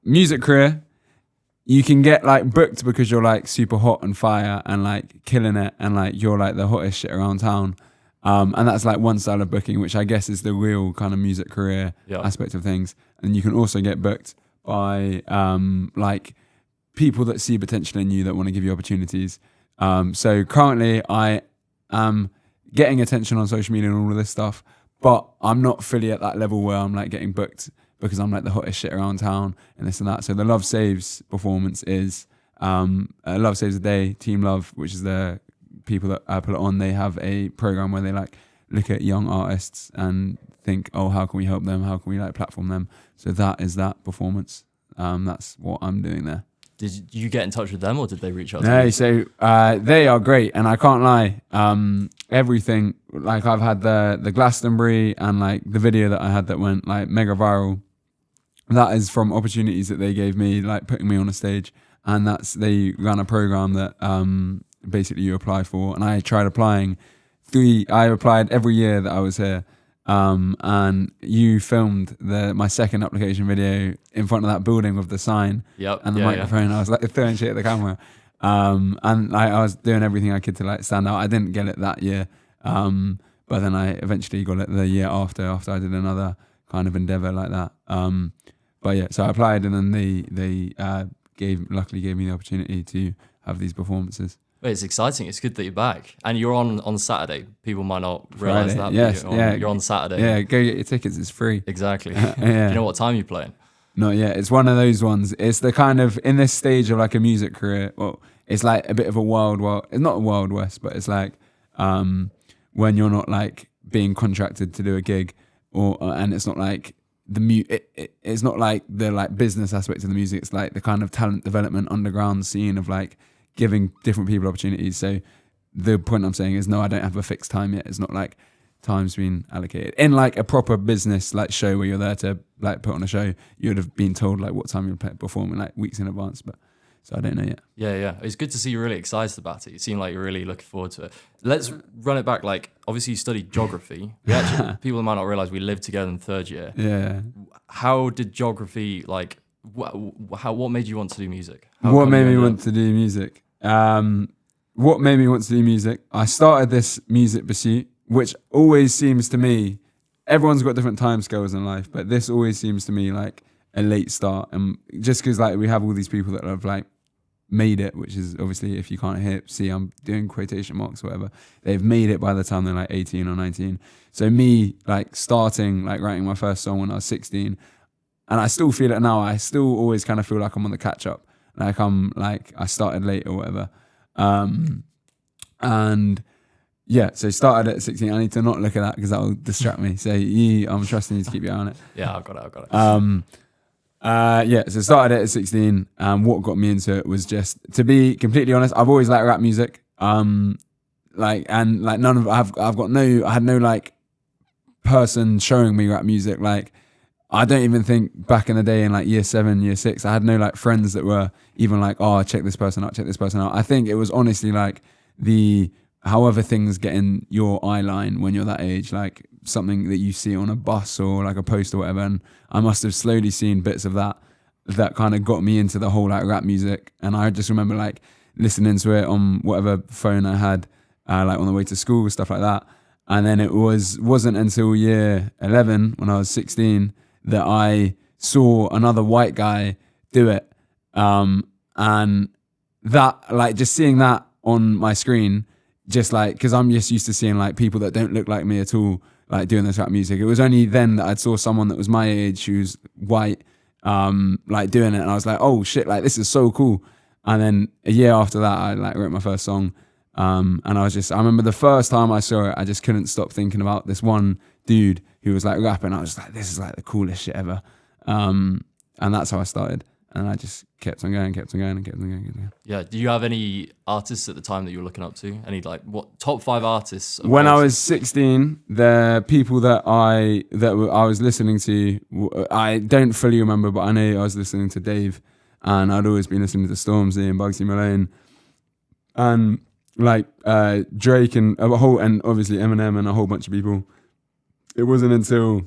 music career, you can get like booked because you're like super hot and fire and like killing it and like you're like the hottest shit around town. And that's like one style of booking, which I guess is the real kind of music career aspect of things. And you can also get booked by like people that see potential in you that want to give you opportunities. So currently I am getting attention on social media and all of this stuff, but I'm not fully at that level where I'm like getting booked because I'm like the hottest shit around town and this and that. So the Love Saves performance is Love Saves a Day, Team Love, which is the people that put it on. They have a program where they like look at young artists and think, oh, how can we help them? How can we like platform them? So that is that performance. That's what I'm doing there. Did you get in touch with them or did they reach out to you? No, so they are great, and I can't lie. Everything, like I've had the Glastonbury and like the video that I had that went like mega viral. That is from opportunities that they gave me, like putting me on a stage, and they ran a program that basically you apply for, and I tried applying. I applied every year that I was here, and you filmed my second application video in front of that building with the sign and the microphone. I was like throwing shit at the camera, and I was doing everything I could to like stand out. I didn't get it that year, but then I eventually got it the year after I did another kind of endeavor like that. But yeah, so I applied, and then they luckily gave me the opportunity to have these performances. Well, it's exciting. It's good that you're back, and you're on Saturday. People might not realize that. Yes, You're on Saturday. Yeah, go get your tickets. It's free. Exactly. Yeah. Do you know what time you're playing? Not yet. It's one of those ones. It's the kind of, in this stage of like a music career, well, it's like a bit of a it's not a Wild West, but it's like when you're not like being contracted to do a gig, and it's not like it's not like the like business aspect of the music. It's like the kind of talent development underground scene of like giving different people opportunities. So the point I'm saying is, no, I don't have a fixed time yet. It's not like time's been allocated. In like a proper business like show where you're there to like put on a show, you would have been told like what time you're performing like weeks in advance. But so I don't know yet. Yeah. It's good to see you're really excited about it. You seem like you're really looking forward to it. Let's run it back. Like, obviously you studied geography. People might not realize we lived together in third year. Yeah. How did geography, like, what made you want to do music? What made me want to do music? What made me want to do music? I started this music pursuit, which always seems to me, everyone's got different time scales in life, but this always seems to me like a late start. And just because like we have all these people that have like made it, which is obviously, if you can't see I'm doing quotation marks or whatever, they've made it by the time they're like 18 or 19. So me like starting like writing my first song when I was 16, and I still feel it now. I still always kind of feel like I'm on the catch up. Like I started late or whatever. And yeah, so started at 16. I need to not look at that because that will distract me. So I'm trusting you to keep your eye on it. Yeah, I've got it. So started at 16. What got me into it was just, to be completely honest, I've always liked rap music. I had no like person showing me rap music. Like, I don't even think back in the day in like year 7, year 6, I had no like friends that were even like, oh, check this person out. I think it was honestly like however things get in your eye line when you're that age, like something that you see on a bus or like a post or whatever. And I must have slowly seen bits of that kind of got me into the whole like rap music. And I just remember like listening to it on whatever phone I had, like on the way to school, stuff like that. And then it wasn't until year 11 when I was 16 that I saw another white guy do it. And that, like, just seeing that on my screen, just like, because I'm just used to seeing like people that don't look like me at all, like doing this rap music. It was only then that I saw someone that was my age who's white, like doing it. And I was like, oh shit, like this is so cool. And then a year after that, I like wrote my first song. And I remember the first time I saw it, I just couldn't stop thinking about this one dude who was like rapping. I was like, this is like the coolest shit ever. And that's how I started. And I just kept on going. Yeah. Do you have any artists at the time that you were looking up to? Any like what top 5 artists? When I was 16, the people that I was listening to, I don't fully remember, but I know I was listening to Dave, and I'd always been listening to Stormzy and Bugsy Malone, and like Drake and obviously Eminem and a whole bunch of people. It wasn't until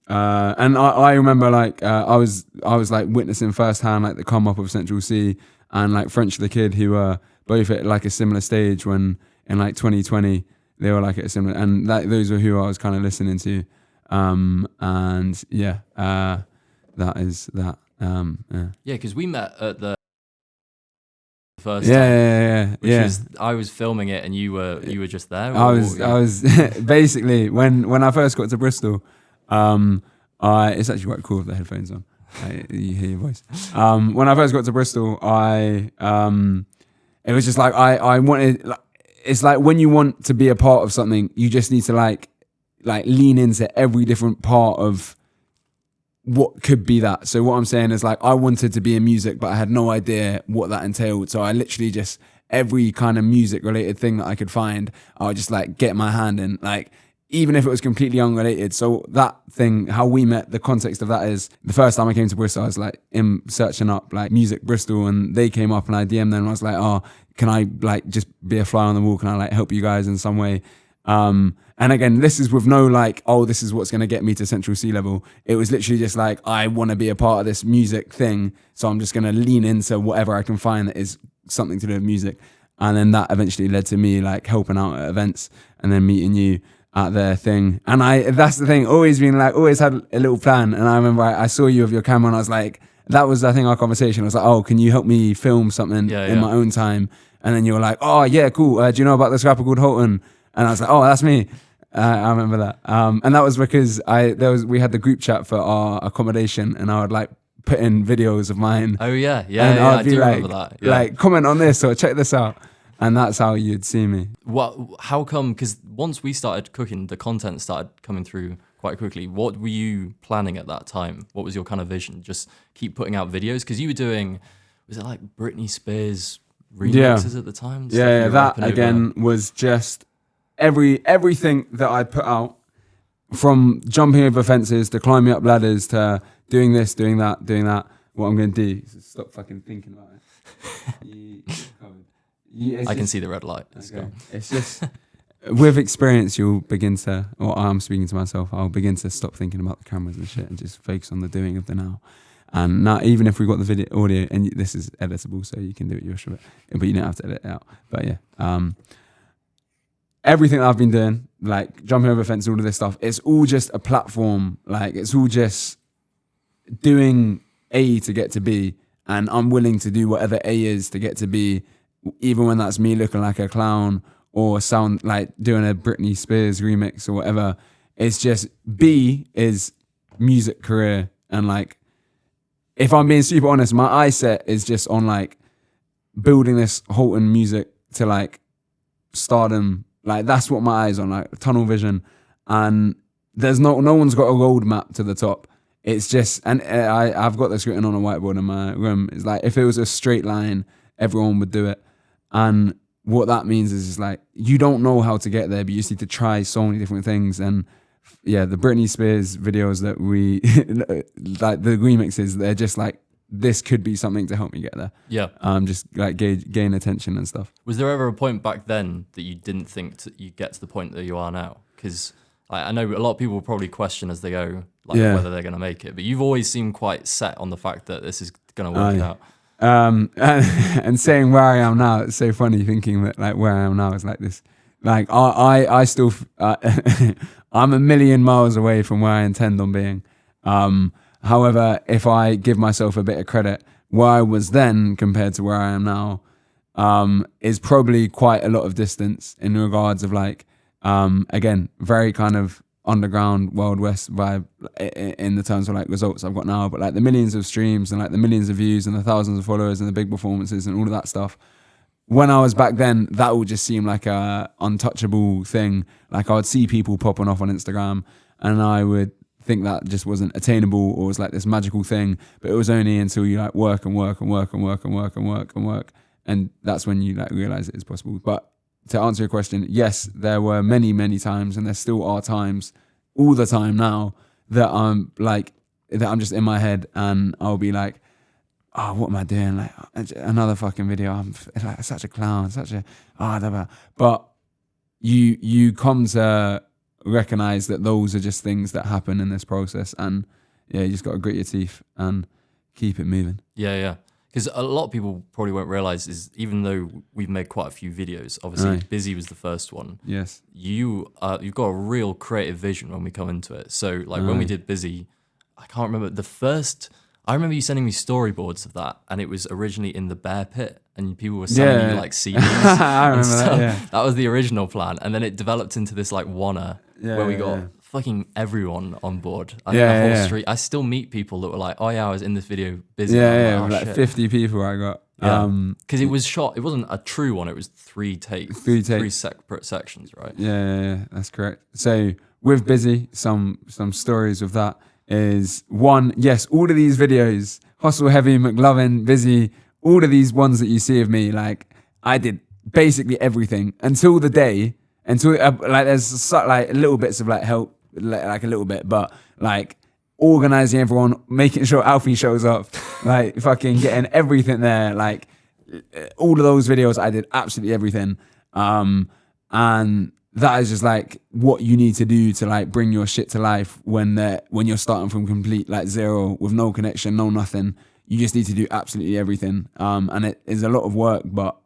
And I remember like I was like witnessing firsthand like the come up of Central C and like French the Kid, who were both at like a similar stage when in like 2020 they were like at a similar, and that those were who I was kind of listening to. And yeah, that is that. Yeah. Yeah, because we met at the first Yeah, time. yeah, Which yeah. was, I was filming it and you were just there. I was basically when I first got to Bristol, it's actually quite cool with the headphones on. You hear your voice. When I first got to Bristol, it was just like I wanted. Like, it's like when you want to be a part of something, you just need to like lean into every different part of what could be that. So what I'm saying is like I wanted to be in music, but I had no idea what that entailed. So I literally just every kind of music related thing that I could find, I would just like get my hand in, like even if it was completely unrelated. So that thing, how we met, the context of that is the first time I came to Bristol, I was like searching up like music Bristol, and they came up and I DM'd them and I was like, oh, can I like just be a fly on the wall? Can I like help you guys in some way? And again, this is with no like, oh, this is what's going to get me to Central C level. It was literally just like, I want to be a part of this music thing. So I'm just going to lean into whatever I can find that is something to do with music. And then that eventually led to me like helping out at events and then meeting you at their thing. And that's the thing, always had a little plan. And I remember I saw you with your camera and I was like, that was, I think, our conversation. I was like, oh, can you help me film something in my own time? And then you were like, oh yeah, cool. Do you know about this rapper called HULTON? And I was like, oh, that's me. I remember that. And that was because we had the group chat for our accommodation, and I would like put in videos of mine. Oh yeah, and I be do like, remember that. Yeah. Like, comment on this or check this out. And that's how you'd see me. How come? Because once we started cooking, the content started coming through quite quickly. What were you planning at that time? What was your kind of vision? Just keep putting out videos? Because you were doing, was it like Britney Spears remixes at the time? Yeah, that again was just everything that I put out, from jumping over fences to climbing up ladders to doing this, doing that. What I'm going to do is stop fucking thinking about it. I can see the red light. Okay. It's just with experience, you'll begin to, or I'm speaking to myself, I'll begin to stop thinking about the cameras and shit and just focus on the doing of the now. And now, even if we got the video audio, and this is editable, so you can do it your shit, but you don't have to edit it out. But yeah, everything that I've been doing, like jumping over fences, all of this stuff, it's all just a platform. Like it's all just doing A to get to B, and I'm willing to do whatever A is to get to B, even when that's me looking like a clown or sound like doing a Britney Spears remix or whatever. It's just B is music career, and like, if I'm being super honest, my eye set is just on like building this HULTON music to like stardom. Like that's what my eyes on, like tunnel vision. And there's no one's got a roadmap to the top. It's just, and I've got this written on a whiteboard in my room. It's like, if it was a straight line, everyone would do it. And what that means is like, you don't know how to get there, but you just need to try so many different things. And yeah, the Britney Spears videos that we, like the remixes, they're just like, this could be something to help me get there. Yeah. Just like gain attention and stuff. Was there ever a point back then that you didn't think you'd get to the point that you are now? Because I know a lot of people will probably question as they go, like whether they're going to make it. But you've always seemed quite set on the fact that this is going to work out. And saying where I am now, it's so funny thinking that like where I am now is like this. Like I still, I'm a million miles away from where I intend on being. However, if I give myself a bit of credit, where I was then compared to where I am now, is probably quite a lot of distance in regards of like, again, very kind of underground Wild West vibe in the terms of like results I've got now, but like the millions of streams and like the millions of views and the thousands of followers and the big performances and all of that stuff. When I was back then, that would just seem like a untouchable thing. Like I would see people popping off on Instagram and I would think that just wasn't attainable or was like this magical thing, but it was only until you like work, and that's when you like realize it is possible. But to answer your question, yes, there were many times, and there still are times all the time now that I'm just in my head and I'll be like, oh, what am I doing? Like another fucking video. I'm like such a clown, but you come to recognize that those are just things that happen in this process. And yeah, you just got to grit your teeth and keep it moving. Yeah. Because a lot of people probably won't realize is even though we've made quite a few videos, obviously Busy was the first one. Yes. You've got a real creative vision when we come into it. So like when we did Busy, I can't remember I remember you sending me storyboards of that, and it was originally in the bear pit, and people were sending you like CDs. I remember that. Yeah. That was the original plan, and then it developed into this like wanna where we got fucking everyone on board. I think the whole street. I still meet people that were like, "Oh yeah, I was in this video Busy." Like 50 people I got. Because it was shot. It wasn't a true one. It was three separate sections, right? Yeah, that's correct. So with Busy, some stories of that is one. Yes, all of these videos, Hustle Heavy, McLovin, Busy, all of these ones that you see of me, like I did basically everything until like there's like little bits of like help, like a little bit, but like organizing everyone, making sure Alfie shows up, like fucking getting everything there, like all of those videos I did absolutely everything. And that is just like what you need to do to like bring your shit to life when you're starting from complete like zero with no connection, no nothing. You just need to do absolutely everything. And it is a lot of work, but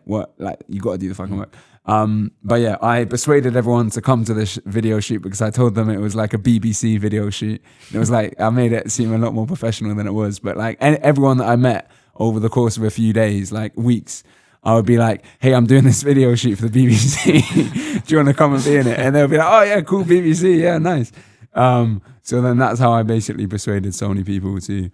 work, like you got to do the fucking work. But yeah, I persuaded everyone to come to this video shoot because I told them it was like a BBC video shoot. It was like, I made it seem a lot more professional than it was. But like everyone that I met over the course of a few days, like weeks, I would be like, hey, I'm doing this video shoot for the BBC. Do you want to come and be in it? And they'll be like, oh yeah, cool, BBC, yeah, nice. So then that's how I basically persuaded so many people to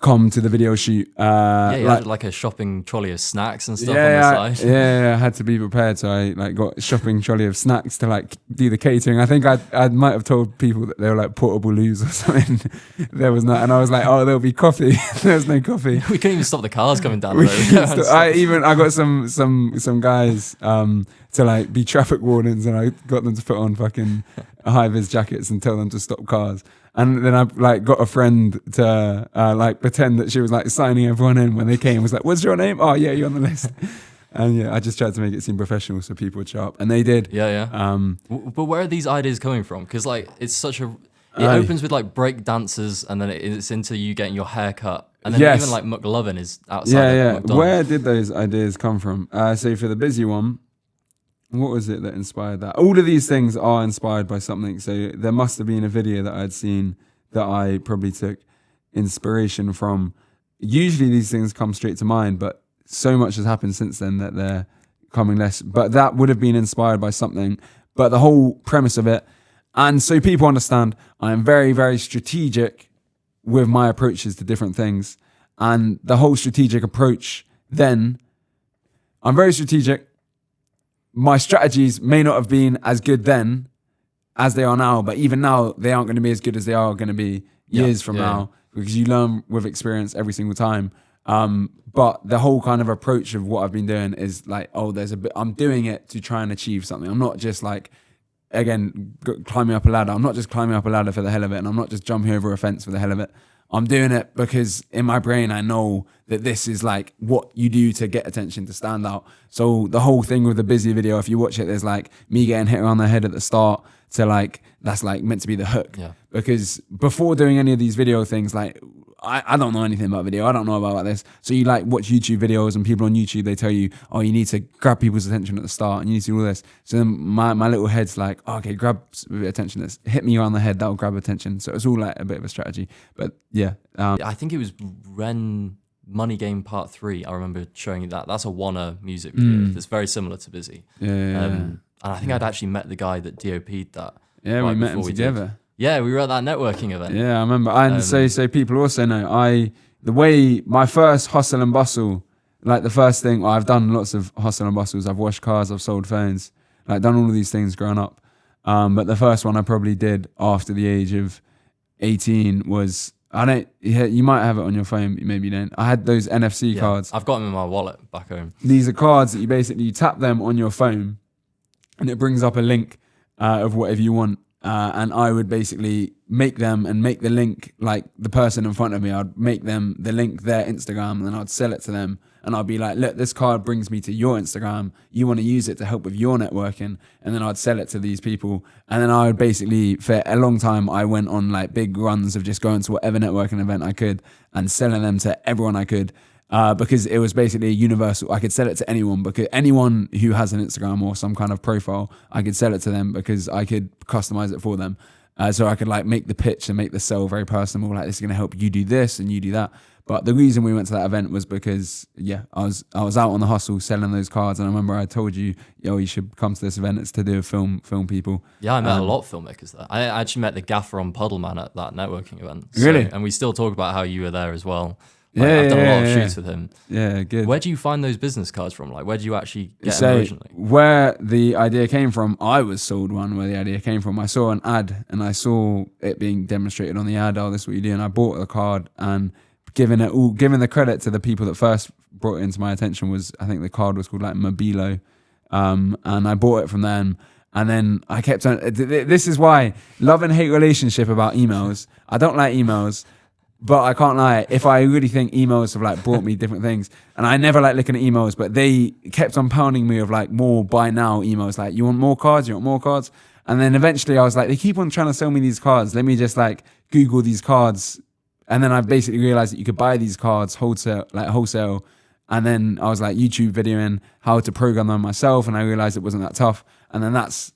come to the video shoot. You had like a shopping trolley of snacks and stuff on the side. I had to be prepared. So I like got a shopping trolley of snacks to like do the catering. I think I might have told people that they were like portable loos or something. There was not, and I was like, oh, there'll be coffee. There was no coffee. We couldn't even stop the cars coming down the road. I got some guys to like be traffic wardens, and I got them to put on fucking high-vis jackets and tell them to stop cars. And then I like got a friend to like pretend that she was like signing everyone in when they came. Was like, "What's your name?" "Oh yeah, you're on the list." And yeah, I just tried to make it seem professional so people would show up, and they did. But where are these ideas coming from? Because like it's such a it opens with like break dancers, and then it's into you getting your hair cut, and then even like McLovin is outside. McDonald's. Where did those ideas come from? So for the Busy one, what was it that inspired that? All of these things are inspired by something. So there must have been a video that I'd seen that I probably took inspiration from. Usually these things come straight to mind, but so much has happened since then that they're coming less. But that would have been inspired by something. But the whole premise of it, and so people understand, I am very, very strategic with my approaches to different things. And the whole strategic approach, then, I'm very strategic. My strategies may not have been as good then as they are now, but even now they aren't going to be as good as they are going to be years from now, because you learn with experience every single time. But the whole kind of approach of what I've been doing is like, I'm doing it to try and achieve something. I'm not just like, again, climbing up a ladder. I'm not just climbing up a ladder for the hell of it, and I'm not just jumping over a fence for the hell of it. I'm doing it because in my brain I know that this is like what you do to get attention, to stand out. So the whole thing with the Busy video, if you watch it, there's like me getting hit around the head at the start to like, that's like meant to be the hook. Yeah. Because before doing any of these video things, like I don't know anything about video. I don't know about this. So you like watch YouTube videos, and people on YouTube, they tell you, oh, you need to grab people's attention at the start and you need to do all this. So then my little head's like, oh, okay, grab a bit of attention. Let's hit me around the head. That'll grab attention. So it's all like a bit of a strategy. But yeah. I think it was Ren Money Game Part 3. I remember showing you that. That's a Wanna music video that's very similar to Busy. And I think I'd actually met the guy that DOP'd that. Yeah, we met him together. Yeah, we were at that networking event. Yeah, I remember. And so people also know the way my first hustle and bustle, like the first thing, I've done lots of hustle and bustles. I've washed cars, I've sold phones, like done all of these things growing up. But the first one I probably did after the age of 18 was, you might have it on your phone, but maybe you don't. I had those NFC cards. I've got them in my wallet back home. These are cards that you tap them on your phone and it brings up a link of whatever you want. and I would basically make them and make the link, like the person in front of me, I'd make them the link their Instagram, and then I'd sell it to them. And I'd be like, look, this card brings me to your Instagram. You want to use it to help with your networking. And then I'd sell it to these people. And then I would basically, for a long time, I went on like big runs of just going to whatever networking event I could and selling them to everyone I could. Because it was basically universal. I could sell it to anyone, because anyone who has an Instagram or some kind of profile, I could sell it to them because I could customize it for them. So I could like make the pitch and make the sell very personal. Like, this is going to help you do this and you do that. But the reason we went to that event was because, I was out on the hustle selling those cards. And I remember I told you, you should come to this event. It's to do with film people. Yeah, I met a lot of filmmakers there. I actually met the gaffer on Puddleman at that networking event. Really? And we still talk about how you were there as well. Like, I've done a lot of shoots with him. Yeah, good. Where do you find those business cards from? Like, where do you actually get them originally? Where the idea came from, I was sold one where the idea came from. I saw an ad and I saw it being demonstrated on the ad. Oh, this is what you do. And I bought the card, and giving the credit to the people that first brought it into my attention was, I think the card was called like Mobilo. And I bought it from them. And then I kept on, this is why love and hate relationship about emails. I don't like emails. But I can't lie, if I really think emails have like brought me different things, and I never like looking at emails, but they kept on pounding me of like more buy now emails, like, you want more cards, you want more cards? And then eventually I was like, they keep on trying to sell me these cards, let me just like Google these cards. And then I basically realized that you could buy these cards wholesale. And then I was like YouTube videoing how to program them myself, and I realized it wasn't that tough. And then that's,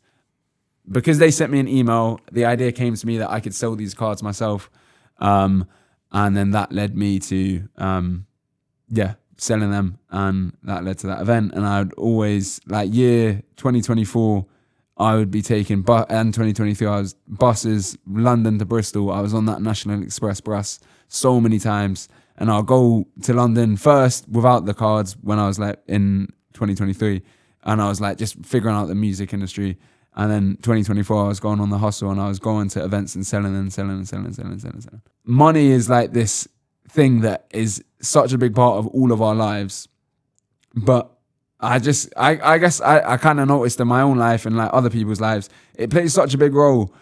because they sent me an email, the idea came to me that I could sell these cards myself. And then that led me to, selling them. And that led to that event. And I would always, like year 2024, I would be taking, and 2023, I was buses, London to Bristol. I was on that National Express bus so many times. And I'll go to London first without the cards when I was like in 2023. And I was like just figuring out the music industry. And then 2024, I was going on the hustle, and I was going to events and selling. Money is like this thing that is such a big part of all of our lives. But I guess I kind of noticed in my own life and like other people's lives, it plays such a big role.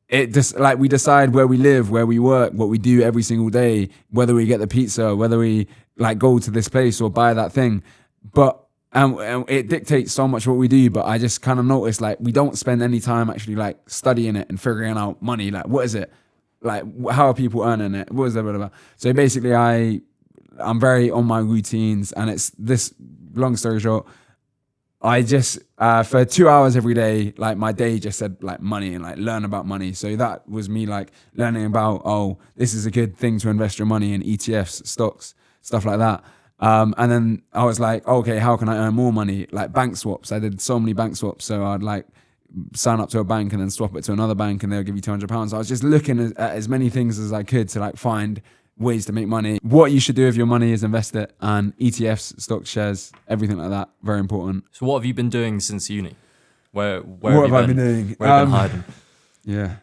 It just like we decide where we live, where we work, what we do every single day, whether we get the pizza, whether we like go to this place or buy that thing. But and it dictates so much what we do, but I just kind of noticed like we don't spend any time actually like studying it and figuring out money. Like, what is it? Like, how are people earning it? What is that about? So basically I'm very on my routines, and it's this, long story short, I just, for 2 hours every day, like my day just said like money and like learn about money. So that was me like learning about, oh, this is a good thing to invest your money in ETFs, stocks, stuff like that. And then I was like, okay, how can I earn more money? Like bank swaps. I did so many bank swaps. So I'd like sign up to a bank and then swap it to another bank, and they'll give you £200. I was just looking at as many things as I could to like find ways to make money. What you should do with your money is invest it, and ETFs, stocks, shares, everything like that, very important. So what have you been doing since uni? Where have I been doing? Where have you been hiding? Yeah.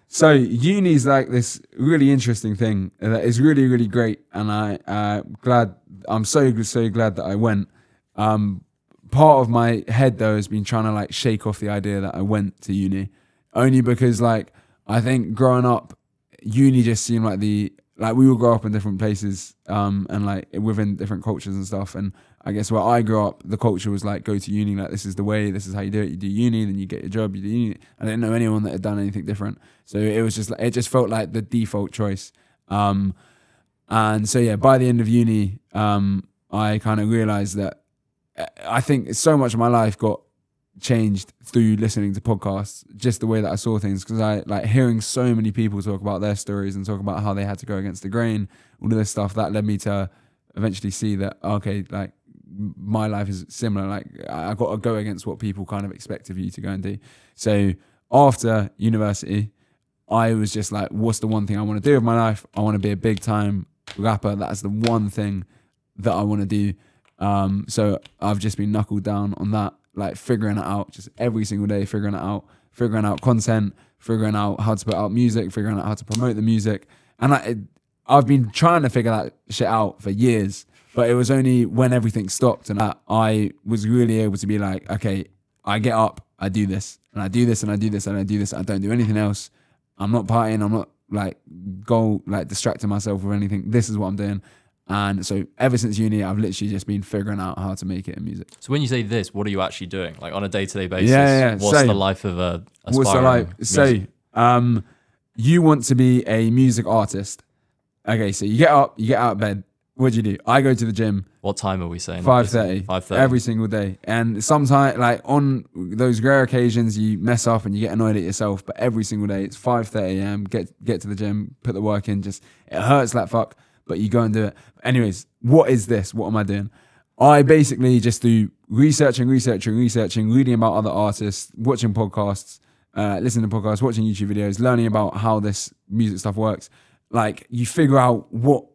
So uni is like this really interesting thing that is really, really great, and I'm so glad that I went. Part of my head though has been trying to like shake off the idea that I went to uni, only because like I think growing up, uni just seemed like we all grow up in different places, and like within different cultures and stuff. And I guess where I grew up, the culture was like, go to uni, like this is the way, this is how you do it. You do uni, then you get your job, you do uni. I didn't know anyone that had done anything different. So it was just like, it just felt like the default choice. And so yeah, by the end of uni, I kind of realized that I think so much of my life got changed through listening to podcasts, just the way that I saw things, because I like hearing so many people talk about their stories and talk about how they had to go against the grain, all of this stuff, that led me to eventually see that, okay, like my life is similar. Like I got to go against what people kind of expect of you to go and do. So after university, I was just like, what's the one thing I want to do with my life? I want to be a big time rapper. That's the one thing that I want to do. So I've just been knuckled down on that, like figuring it out just every single day, figuring out content, figuring out how to put out music, figuring out how to promote the music. And I've been trying to figure that shit out for years, but it was only when everything stopped and I was really able to be like, okay, I get up, I do this. and I do this and I do this and I do this. I don't do anything else. I'm not partying. I'm not distracting myself with anything. This is what I'm doing. And so ever since uni, I've literally just been figuring out how to make it in music. So when you say this, what are you actually doing? Like on a day-to-day basis? Yeah. What's the life of a aspiring What's the life? music? So, you want to be a music artist. Okay, so you get out of bed. What do you do? I go to the gym. What time are we saying? 5:30. 5:30. Every single day. And sometimes, like on those rare occasions, you mess up and you get annoyed at yourself. But every single day, it's 5:30 a.m. Get to the gym, put the work in. Just it hurts like fuck, but you go and do it. Anyways, what is this? What am I doing? I basically just do researching, reading about other artists, watching podcasts, listening to podcasts, watching YouTube videos, learning about how this music stuff works. Like you figure out what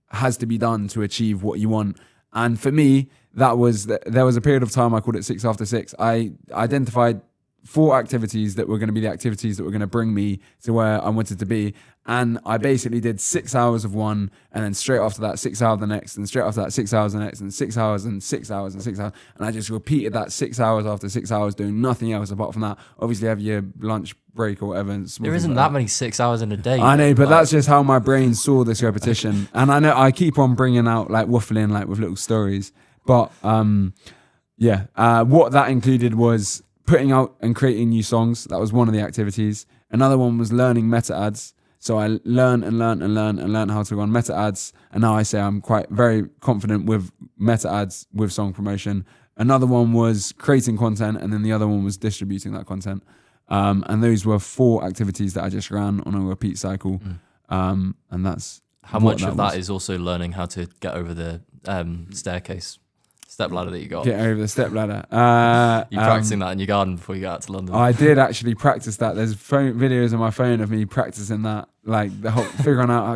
has to be done to achieve what you want. And for me, there was a period of time, I called it 6 after 6. I identified 4 activities that were going to be the activities that were going to bring me to where I wanted to be. And I basically did 6 hours of one, and then straight after that, 6 hours the next, and straight after that, 6 hours the next, and 6 hours and 6 hours and 6 hours. And I just repeated that 6 hours after 6 hours, doing nothing else apart from that. Obviously, have your lunch break or whatever. There isn't that many 6 hours in a day. I know, but that's just how my brain saw this repetition. And I know I keep on bringing out like waffling like with little stories. But what that included was putting out and creating new songs. That was one of the activities. Another one was learning meta ads. So I learned how to run meta ads. And now I say I'm very confident with meta ads with song promotion. Another one was creating content. And then the other one was distributing that content. And those were 4 activities that I just ran on a repeat cycle. And that's how much of that is also learning how to get over the step ladder that you got. Get over the step ladder. You're practicing that in your garden before you get out to London. I did actually practice that. There's videos on my phone of me practicing that, like the whole figuring out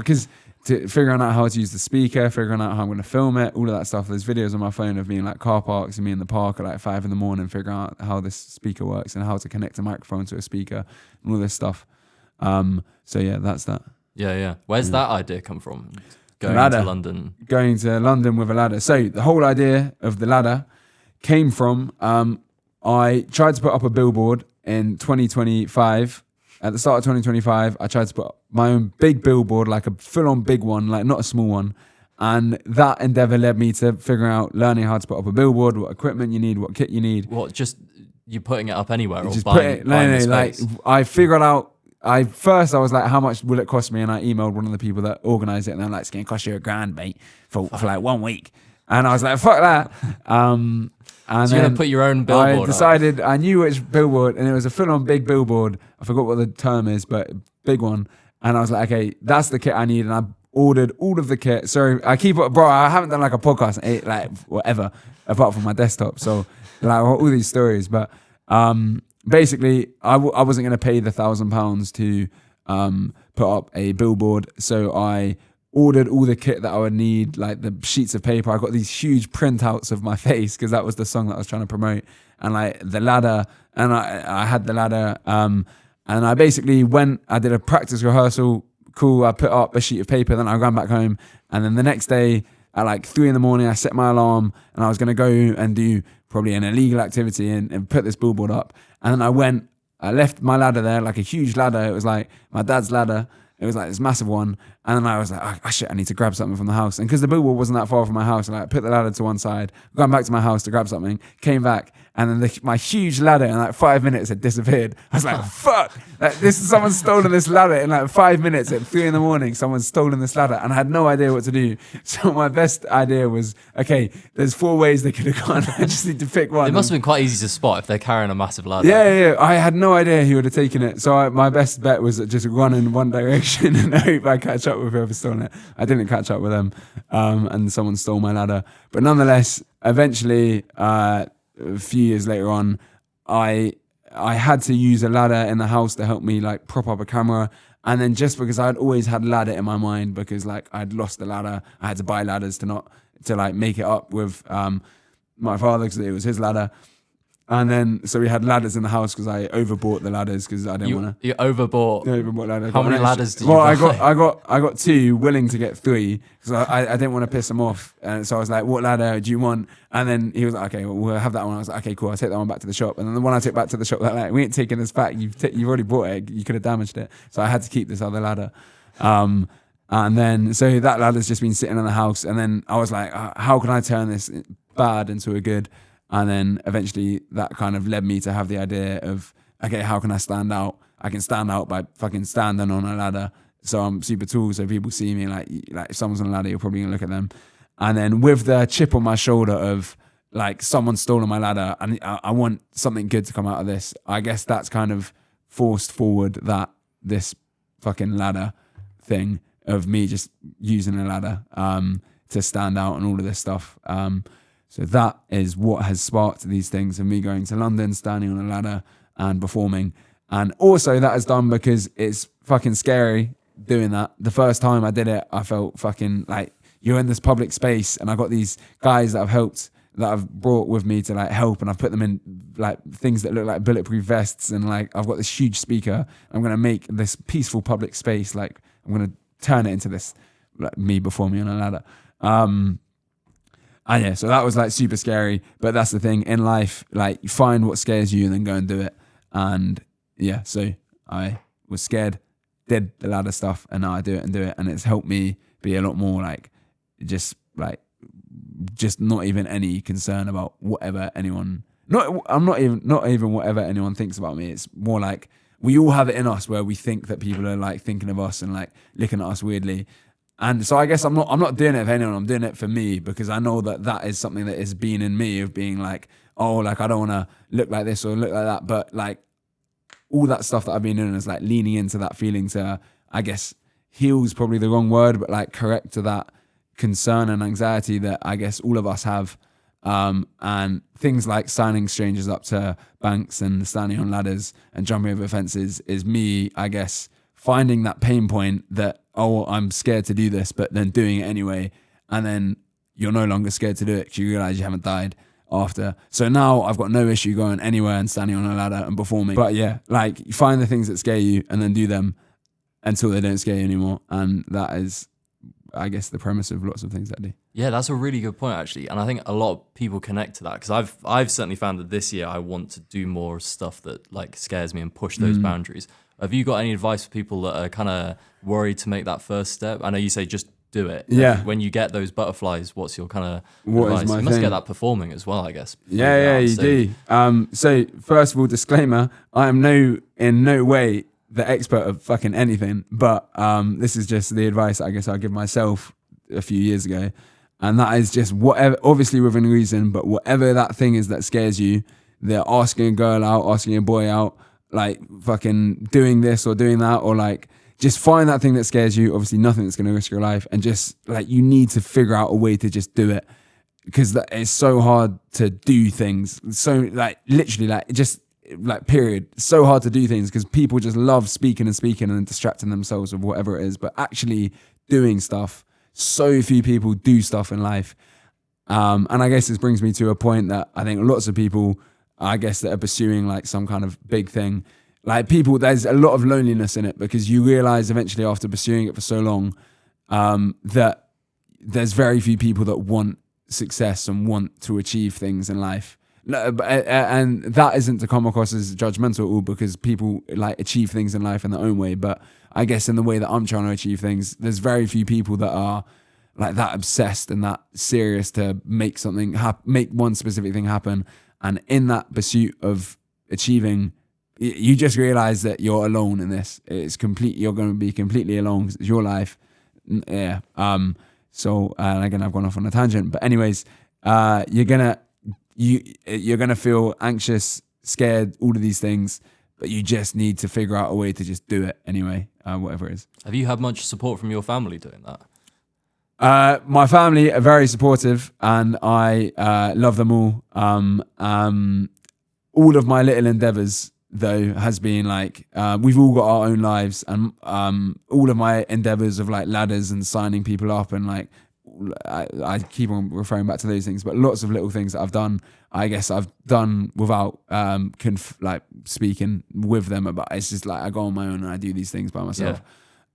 how to use the speaker, figuring out how I'm going to film it, all of that stuff. There's videos on my phone of me in like car parks and me in the park at like 5 a.m, figuring out how this speaker works and how to connect a microphone to a speaker and all this stuff. So yeah, that's that. Yeah. Where's that idea come from? Going to London. Going to London with a ladder. So the whole idea of the ladder came from, I tried to put up a billboard in 2025. At the start of 2025, I tried to put up my own big billboard, like a full-on big one, like not a small one. And that endeavor led me to figuring out, learning how to put up a billboard, what equipment you need, what kit you need. What, just you putting it up anywhere or just buying the space? Like I figured out, I was like, how much will it cost me? And I emailed one of the people that organized it, and they're like, it's going to cost you $1,000, mate, for like 1 week. And I was like, fuck that. And so you're going to put your own billboard I decided, I knew which billboard, and it was a full-on big billboard. I forgot what the term is, but big one. And I was like, okay, that's the kit I need. And I ordered all of the kit. So I keep it, bro, I haven't done like a podcast, like whatever, apart from my desktop. So like all these stories. But basically, I wasn't going to pay the £1,000 to put up a billboard. So I ordered all the kit that I would need, like the sheets of paper. I got these huge printouts of my face because that was the song that I was trying to promote. And like the ladder, and I had the ladder. And I basically I did a practice rehearsal. Cool. I put up a sheet of paper, then I ran back home. And then the next day at like 3 a.m, I set my alarm, and I was going to go and do probably an illegal activity and put this billboard up. And then I left my ladder there, like a huge ladder. It was like my dad's ladder. It was like this massive one. And then I was like, oh shit, I need to grab something from the house. And because the billboard wasn't that far from my house, I put the ladder to one side, gone back to my house to grab something, came back, and then my huge ladder in like 5 minutes had disappeared. I was like, fuck, someone's stolen this ladder in like 5 minutes at 3 a.m. Someone's stolen this ladder, and I had no idea what to do. So my best idea was, okay, there's 4 ways they could have gone. I just need to pick one. It must have been quite easy to spot if they're carrying a massive ladder. Yeah. I had no idea he would have taken it. So my best bet was just run in one direction and hope I catch up with whoever's stolen it. I didn't catch up with them, and someone stole my ladder. But nonetheless, eventually, a few years later on, I had to use a ladder in the house to help me like prop up a camera. And then just because I'd always had ladder in my mind, because like I'd lost the ladder, I had to buy ladders to like make it up with my father because it was his ladder. And then, so we had ladders in the house because I overbought the ladders because I didn't want to. You overbought. Ladders. How many ladders did you buy? buy? I got 2, willing to get 3 because I didn't want to piss him off. And so I was like, "What ladder do you want?" And then he was like, "Okay, well, we'll have that one." I was like, "Okay, cool. I'll take that one back to the shop." And then the one I took back to the shop, like, "We ain't taking this back. You've already bought it. You could have damaged it." So I had to keep this other ladder. And then, so that ladder's just been sitting in the house. And then I was like, "How can I turn this bad into a good?" And then eventually that kind of led me to have the idea of, okay, how can I stand out? I can stand out by fucking standing on a ladder. So I'm super tall. So people see me, like if someone's on a ladder, you're probably gonna look at them. And then with the chip on my shoulder of like someone's stolen my ladder and I want something good to come out of this, I guess that's kind of forced forward that this fucking ladder thing of me just using a ladder to stand out and all of this stuff. So that is what has sparked these things of me going to London, standing on a ladder and performing. And also that is done because it's fucking scary doing that. The first time I did it, I felt fucking like you're in this public space and I got these guys that I've brought with me to like help, and I've put them in like things that look like bulletproof vests, and like I've got this huge speaker. I'm going to make this peaceful public space. Like I'm going to turn it into this, like me performing on a ladder. And yeah, so that was like super scary, but that's the thing in life, like you find what scares you and then go and do it. And yeah, so I was scared, did the ladder stuff, and now I do it. And it's helped me be a lot more like, just not even any concern about whatever anyone, not even whatever anyone thinks about me. It's more like we all have it in us where we think that people are like thinking of us and like looking at us weirdly. And so I guess I'm not doing it for anyone. I'm doing it for me because I know that is something that has been in me of being like, oh, like I don't want to look like this or look like that. But like all that stuff that I've been doing is like leaning into that feeling to, I guess, heal's probably the wrong word, but like correct to that concern and anxiety that I guess all of us have. And things like signing strangers up to banks and standing on ladders and jumping over fences is me, I guess, finding that pain point that, oh, I'm scared to do this, but then doing it anyway. And then you're no longer scared to do it because you realize you haven't died after. So now I've got no issue going anywhere and standing on a ladder and performing. But yeah, like you find the things that scare you and then do them until they don't scare you anymore. And that is, I guess, the premise of lots of things that I do. Yeah, that's a really good point, actually. And I think a lot of people connect to that because I've certainly found that this year I want to do more stuff that like scares me and push those boundaries. Have you got any advice for people that are kind of worried to make that first step? I know you say just do it. Yeah. When you get those butterflies, what's your kind of What is advice? my You must thing? get that performing as well, I guess. Yeah, you do. So first of all, disclaimer, I am in no way the expert of fucking anything, but this is just the advice I guess I give myself a few years ago. And that is just whatever, obviously within reason, but whatever that thing is that scares you, they're asking a girl out, asking a boy out, like fucking doing this or doing that, or like just find that thing that scares you. Obviously nothing that's going to risk your life, and just like you need to figure out a way to just do it, because it's so hard to do things. So like literally like just like period, so hard to do things because people just love speaking and distracting themselves with whatever it is, but actually doing stuff, so few people do stuff in life. And I guess this brings me to a point that I think lots of people, I guess, that are pursuing like some kind of big thing, like people, there's a lot of loneliness in it because you realize eventually after pursuing it for so long that there's very few people that want success and want to achieve things in life. And that isn't to come across as judgmental at all, because people like achieve things in life in their own way. But I guess in the way that I'm trying to achieve things, there's very few people that are like that obsessed and that serious to make something make one specific thing happen. And in that pursuit of achieving, you just realize that you're alone in this. It's complete. You're going to be completely alone. It's your life. Yeah. So again, I've gone off on a tangent, but anyways, you're gonna feel anxious, scared, all of these things, but you just need to figure out a way to just do it anyway, whatever it is. Have you had much support from your family doing that? My family are very supportive, and I love them all. All of my little endeavors, though, has been like we've all got our own lives, and all of my endeavors of like ladders and signing people up and like I keep on referring back to those things, but lots of little things that I've done, I guess I've done without like speaking with them about. It's just like I go on my own and I do these things by myself.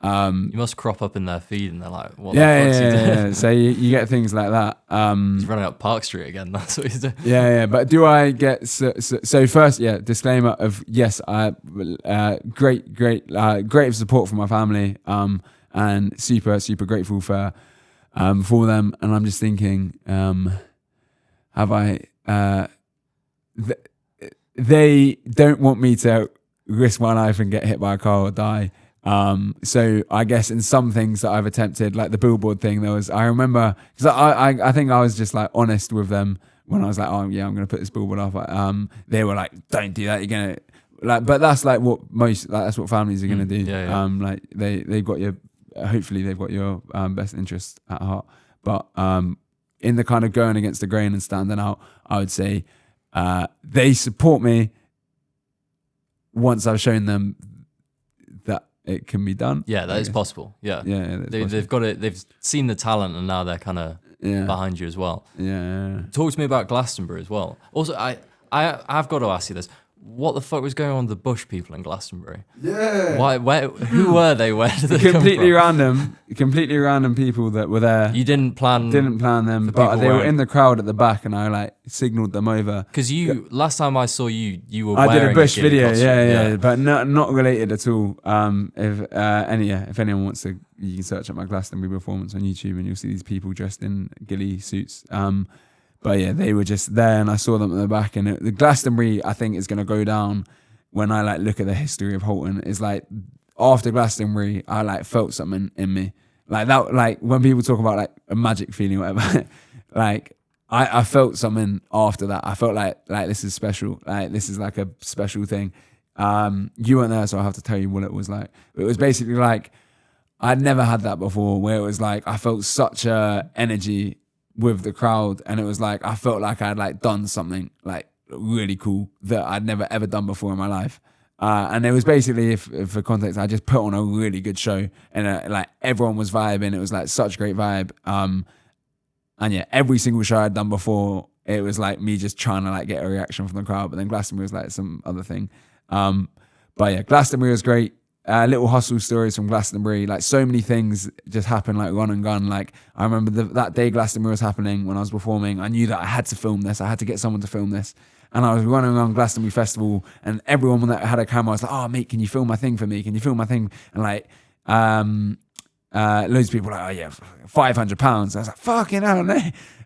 You must crop up in their feed and they're like, what Yeah, the fuck's he doing? yeah. So you get things like that. He's running up Park Street again. That's what he's doing. Yeah. But do I get so first? Yeah, disclaimer of yes, I great support from my family. And super grateful for them. And I'm just thinking, have I? They don't want me to risk my life and get hit by a car or die. So I guess in some things that I've attempted, like the billboard thing, I remember, because I think I was just like honest with them when I was like, oh yeah, I'm going to put this billboard up. They were like, don't do that. You're going to like, but that's like what that's what families are going to do. Yeah. Like they've got your, hopefully they've got your best interest at heart. But in the kind of going against the grain and standing out, I would say they support me once I've shown them that it can be done. Yeah, that is possible. Yeah. They've got it. They've seen the talent and now they're kind of behind you as well. Yeah. Talk to me about Glastonbury as well. Also, I've got to ask you this. What the fuck was going on with the Bush people in Glastonbury? Yeah. Why? Who were they? Where did they completely come from? Completely random people that were there. You didn't plan them, but they were in the crowd at the back, and I like signaled them over. Because last time I saw you were I wearing did a Bush video, costume. yeah, but not related at all. If anyone wants to, you can search up my Glastonbury performance on YouTube, and you'll see these people dressed in ghillie suits. But yeah, they were just there, and I saw them at the back. And the Glastonbury, I think, is going to go down when I like look at the history of Holton. It's like after Glastonbury, I like felt something in me, like that. Like when people talk about like a magic feeling, or whatever. Like I felt something after that. I felt like this is special. Like this is like a special thing. You weren't there, so I have to tell you what it was like. It was basically like I'd never had that before, where it was like I felt such a energy with the crowd, and it was like I felt like I'd like done something like really cool that I'd never ever done before in my life. And it was basically, if for context, I just put on a really good show, and like everyone was vibing. It was like such a great vibe. And yeah, every single show I'd done before, it was like me just trying to like get a reaction from the crowd. But then Glastonbury was like some other thing. But yeah, Glastonbury was great. Little hustle stories from Glastonbury, like so many things just happened like run and gun. Like I remember that day Glastonbury was happening when I was performing, I knew that I had to film this. I had to get someone to film this. And I was running around Glastonbury Festival, and everyone that had a camera was like, oh mate, can you film my thing for me? Can you film my thing? And like loads of people were like, oh yeah, £500. I was like, fucking hell, no.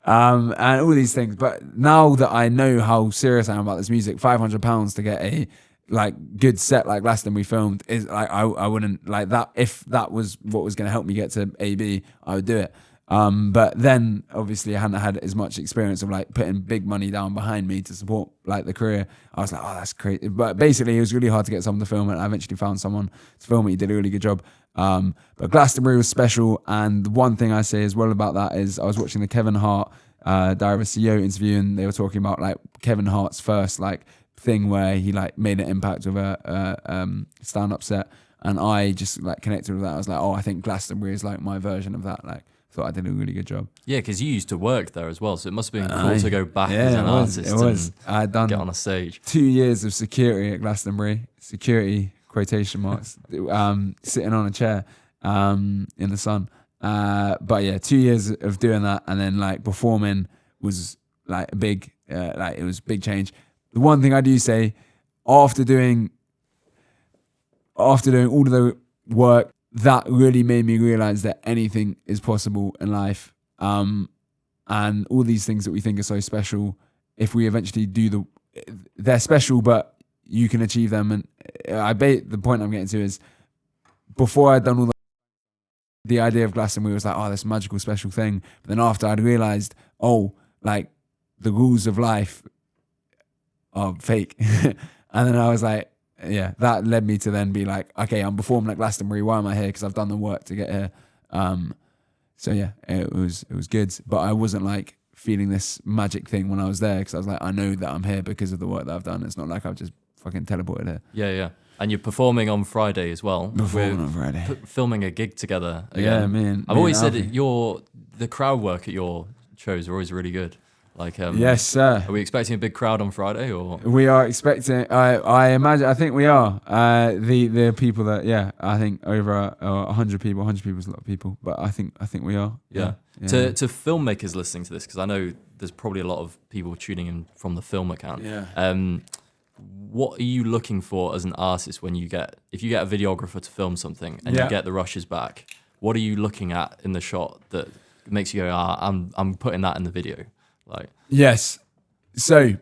And all these things. But now that I know how serious I am about this music, £500 to get a like good set like Glastonbury filmed is like I wouldn't like that. If that was what was going to help me get to AB, I would do it. But then obviously I hadn't had as much experience of like putting big money down behind me to support like the career. I was like, oh, that's crazy. But basically it was really hard to get someone to film it. I eventually found someone to film it. He did a really good job. But Glastonbury was special. And one thing I say as well about that is I was watching the Kevin Hart Diary of a CEO interview, and they were talking about like Kevin Hart's first like thing where he like made an impact with a stand-up set, and I just like connected with that. I was like, oh, I think Glastonbury is like my version of that. Like thought I did a really good job. Yeah, because you used to work there as well, so it must have been cool to go back as an artist and I'd done get on a stage. 2 years of security at Glastonbury, security quotation marks, sitting on a chair in the sun. But yeah, 2 years of doing that, and then like performing was like a big, like it was big change. The one thing I do say, after doing all of the work, that really made me realize that anything is possible in life. And all these things that we think are so special, if we eventually do they're special, but you can achieve them. And the point I'm getting to is, before I'd done all the idea of Glastonbury was like, oh, this magical special thing. But then after I'd realized, oh, like the rules of life are fake. And then I was like, yeah, that led me to then be like, okay, I'm performing at Glastonbury. Why am I here? Because I've done the work to get here. So yeah, it was good. But I wasn't like feeling this magic thing when I was there, because I was like, I know that I'm here because of the work that I've done. It's not like I've just fucking teleported here. Yeah. And you're performing on Friday as well. Performing on Friday. Filming a gig together again. Yeah, man. I've always said that the crowd work at your shows are always really good. Like, yes, sir. Are we expecting a big crowd on Friday, or? We are expecting. I imagine. I think we are. The people that I think over 100 people. 100 people is a lot of people, but I think we are. Yeah. To filmmakers listening to this, because I know there's probably a lot of people tuning in from the film account. Yeah. What are you looking for as an artist when if you get a videographer to film something and you get the rushes back? What are you looking at in the shot that makes you go, I'm putting that in the video? Like, yes. So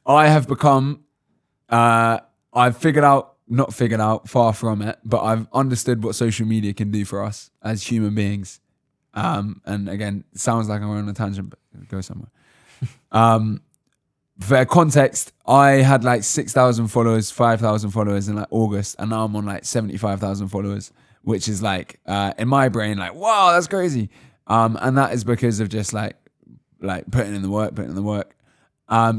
I have become, I've not figured out, far from it, but I've understood what social media can do for us as human beings. And again, it sounds like I'm on a tangent, but go somewhere. For context, I had like 6,000 followers, 5,000 followers in like August, and now I'm on like 75,000 followers, which is like, in my brain, like, wow, that's crazy. And that is because of just like putting in the work.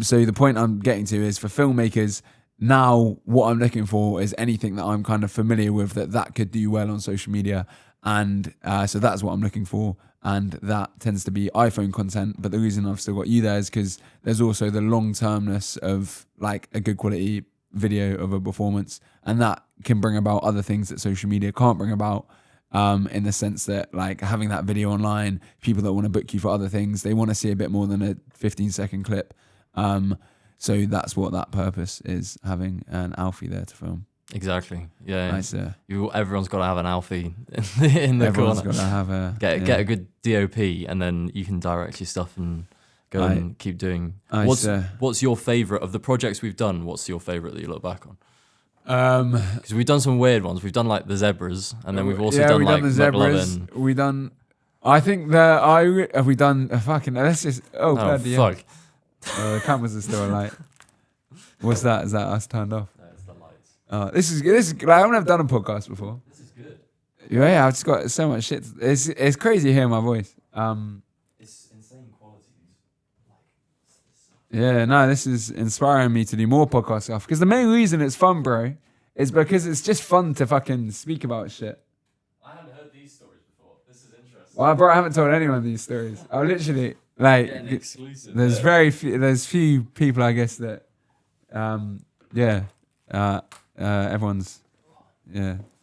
So the point I'm getting to is for filmmakers, now what I'm looking for is anything that I'm kind of familiar with that could do well on social media. And so that's what I'm looking for. And that tends to be iPhone content. But the reason I've still got you there is because there's also the long-termness of like a good quality video of a performance. And that can bring about other things that social media can't bring about. In the sense that like having that video online, people that want to book you for other things, they want to see a bit more than a 15-second clip. So that's what that purpose is, having an Alfie there to film. Exactly. Yeah. Nice, everyone's got to have an Alfie in the Everyone's corner. got to have a get a good DOP, and then you can direct your stuff and go and keep doing. What's your favorite of the projects we've done? What's your favorite that you look back on? Because we've done some weird ones. We've done like the zebras, and then we've also done like the zebras. We done. I think that have we done a fucking. Let's just. Oh bloody fuck! The cameras are still alight. What's that? Is that us turned off? No, it's the lights. This is like, I haven't done a podcast before. This is good. Yeah, I've just got so much shit. It's crazy hearing my voice. It's insane quality. Yeah, no, this is inspiring me to do more podcast stuff. Because the main reason it's fun, bro, is because it's just fun to fucking speak about shit. I haven't heard these stories before. This is interesting. Well, bro, I haven't told anyone these stories. I literally like. Exclusive. There's few people, I guess, that, everyone's,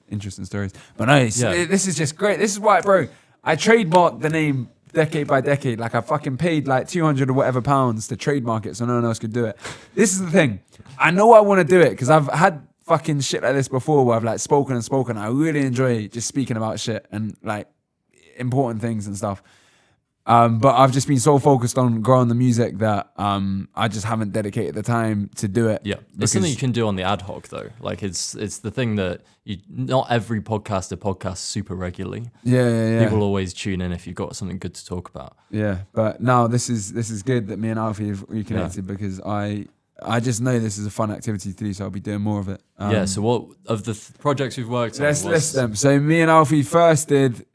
interesting stories. But no, this is just great. This is why, bro, I trademarked the name decade by decade. Like I fucking paid like 200 or whatever pounds to trademark it so no one else could do it. This is the thing. I know I want to do it because I've had fucking shit like this before where I've like spoken. I really enjoy just speaking about shit and like important things and stuff. But I've just been so focused on growing the music that I just haven't dedicated the time to do it. Yeah, it's something you can do on the ad hoc though. Like it's the thing that not every podcaster podcasts super regularly. Yeah. People always tune in if you've got something good to talk about. Yeah, but now this is good that me and Alfie have reconnected because I just know this is a fun activity to do, so I'll be doing more of it. So what of the projects we've worked on? Let's list them. So me and Alfie first did.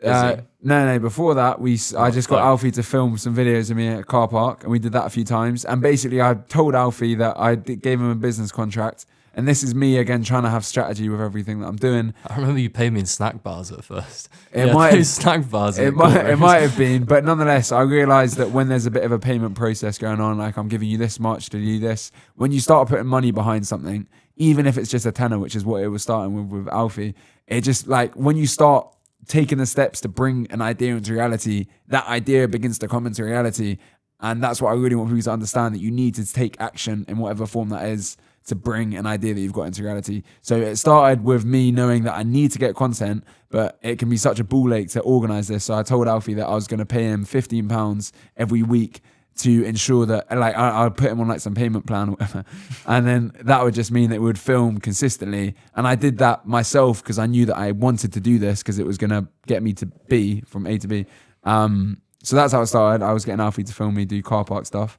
Before that, I just got Alfie to film some videos of me at a car park, and we did that a few times. And basically, I told Alfie that I gave him a business contract, and this is me again trying to have strategy with everything that I'm doing. I remember you paid me in snack bars at first. It might snack bars. It might have been, but nonetheless, I realised that when there's a bit of a payment process going on, like I'm giving you this much to do this, when you start putting money behind something, even if it's just a tenner, which is what it was starting with Alfie, it just like when you start taking the steps to bring an idea into reality, that idea begins to come into reality. And that's what I really want people to understand, that you need to take action in whatever form that is to bring an idea that you've got into reality. So it started with me knowing that I need to get content, but it can be such a ball ache to organize this. So I told Alfie that I was going to pay him £15 every week to ensure that, like, I would put him on like some payment plan or whatever. And then that would just mean that we would film consistently. And I did that myself because I knew that I wanted to do this because it was going to get me to B, from A to B. So that's how it started. I was getting Alfie to film me do car park stuff.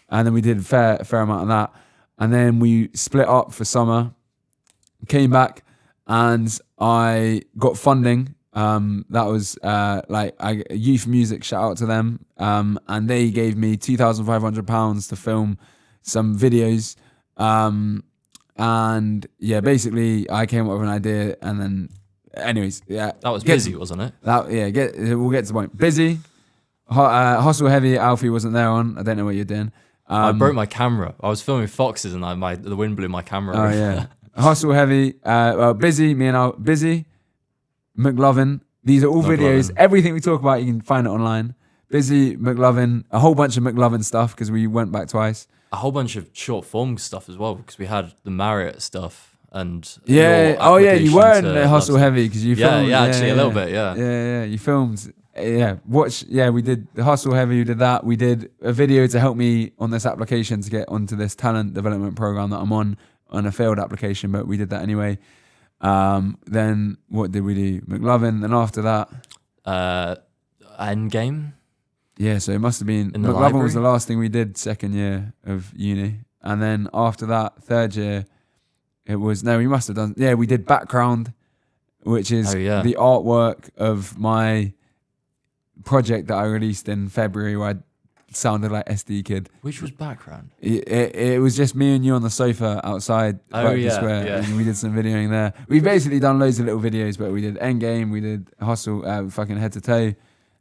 And then we did a fair amount of that. And then we split up for summer, came back, and I got funding. That was Youth Music, shout out to them. And they gave me £2,500 to film some videos. And yeah, basically I came up with an idea, and then anyways, yeah. That was Busy, wasn't it? We'll get to the point. Busy, Hustle Heavy, Alfie wasn't there on. I don't know what you're doing. I broke my camera. I was filming foxes and the wind blew my camera. Oh yeah. Hustle Heavy, Busy, me and Busy, McLovin. These are all videos. Everything we talk about, you can find it online. Busy, McLovin, a whole bunch of McLovin stuff because we went back twice. A whole bunch of short form stuff as well because we had the Marriott stuff and yeah. Oh yeah, you were in Hustle Heavy because you filmed. Yeah, actually a little bit. Yeah. You filmed. Yeah, we did the Hustle Heavy. We did that. We did a video to help me on this application to get onto this talent development program that I'm on a failed application, but we did that anyway. Then what did we do? McLovin. Then after that, Endgame. Yeah, so it must have been McLovin was the last thing we did second year of uni, and then after that third year, we must have done. Yeah, we did Background, which is the artwork of my project that I released in February where I sounded like SD Kid. Which was Background? It was just me and you on the sofa outside Berkeley Square, and we did some videoing there. We've basically done loads of little videos, but we did Endgame, we did Hustle, fucking Head to Toe.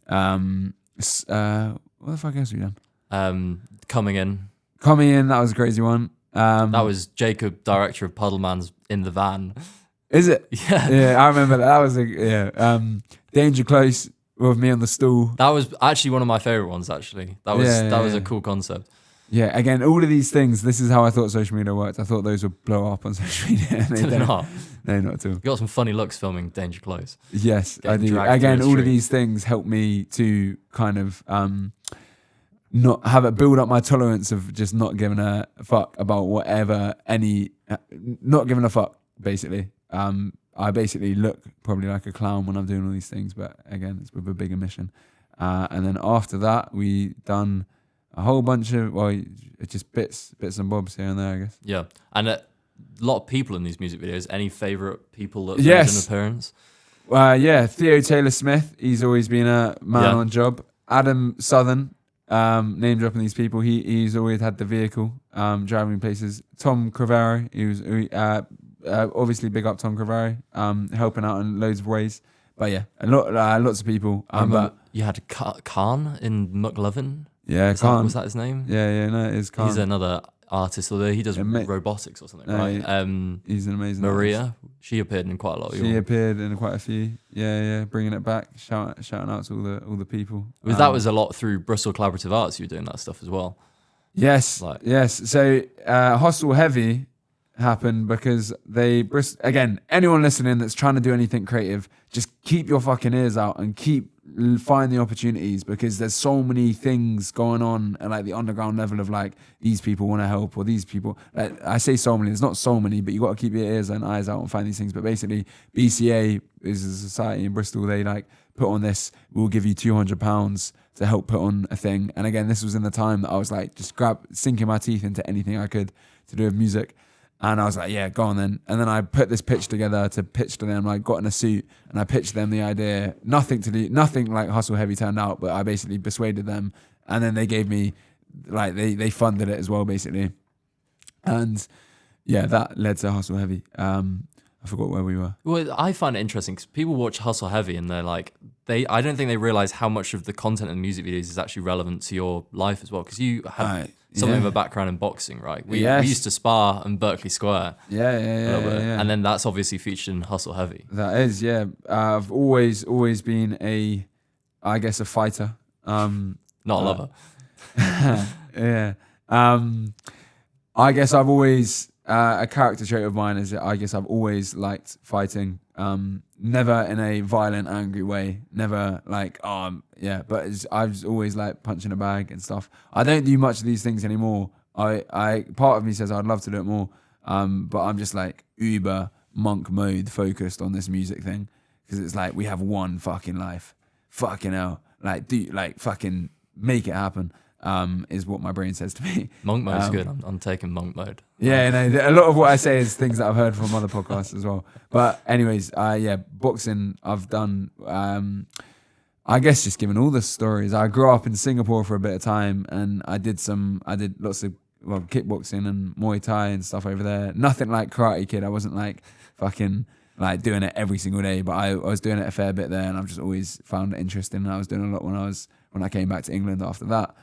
What the fuck else have we done? Coming in, that was a crazy one. That was Jacob, director of Puddleman's in the van. Is it? Yeah, I remember that. That was Danger Close with me on the stool. That was actually one of my favorite ones. Actually, that was a cool concept. Yeah, again, all of these things. This is how I thought social media worked. I thought those would blow up on social media. They're not. No, not at all. You got some funny looks filming Danger Close. Yes, I do. Again, all of these things help me to kind of not have it build up my tolerance of just not giving a fuck about whatever not giving a fuck basically. I basically look probably like a clown when I'm doing all these things, but again, it's with a bigger mission. And then after that, we done a whole bunch of just bits and bobs here and there, I guess. Yeah, and a lot of people in these music videos. Any favorite people that made an appearance? Theo Taylor Smith. He's always been a man on job. Adam Southern, name dropping these people. He's always had the vehicle, driving places. Tom Crevaro. He was obviously big up Tom Crevaro, helping out in loads of ways. But yeah, lots of people. But you had Khan in McLovin. Yeah, Khan. Was that his name? Yeah, no, it is Khan. He's another artist, although he does robotics or something, right? He's an amazing Maria, artist. She appeared in quite a lot. She appeared in quite a few. Yeah, bringing it back, shouting out to all the people. That was a lot through Bristol Collaborative Arts. You were doing that stuff as well. Yes. So Hustle Heavy happened because again, anyone listening that's trying to do anything creative, just keep your fucking ears out and find the opportunities, because there's so many things going on at like the underground level of like these people want to help, or these people, like, I say so many, there's not so many, but you got to keep your ears and eyes out and find these things. But basically BCA is a society in Bristol. They like put on this, we'll give you £200 to help put on a thing. And again, this was in the time that I was like just sinking my teeth into anything I could to do with music. And I was like, yeah, go on then. And then I put this pitch together to pitch to them. I got in a suit and I pitched them the idea. Nothing like Hustle Heavy turned out, but I basically persuaded them. And then they gave me, like, they funded it as well, basically. And yeah, that led to Hustle Heavy. I forgot where we were. Well, I find it interesting because people watch Hustle Heavy and they're like, I don't think they realize how much of the content in music videos is actually relevant to your life as well. Because you have something of a background in boxing, right? We used to spar in Berkeley Square. Yeah. And then that's obviously featured in Hustle Heavy. That is, yeah. I've always been a fighter. Not a lover. Yeah. I guess I've always, a character trait of mine is that I guess I've always liked fighting. Never in a violent, angry way. Never like, but I've always like punching a bag and stuff. I don't do much of these things anymore. I part of me says I'd love to do it more. But I'm just like uber monk mode focused on this music thing. Because it's like, we have one fucking life. Fucking hell. Like, fucking make it happen. Is what my brain says to me. Monk mode is good. I'm taking monk mode. Yeah, a lot of what I say is things that I've heard from other podcasts as well. But anyways, boxing I've done. I guess just giving all the stories. I grew up in Singapore for a bit of time, and I did lots of kickboxing and Muay Thai and stuff over there. Nothing like Karate Kid. I wasn't like fucking like doing it every single day, but I was doing it a fair bit there, and I've just always found it interesting. And I was doing a lot when I was when I came back to England after that.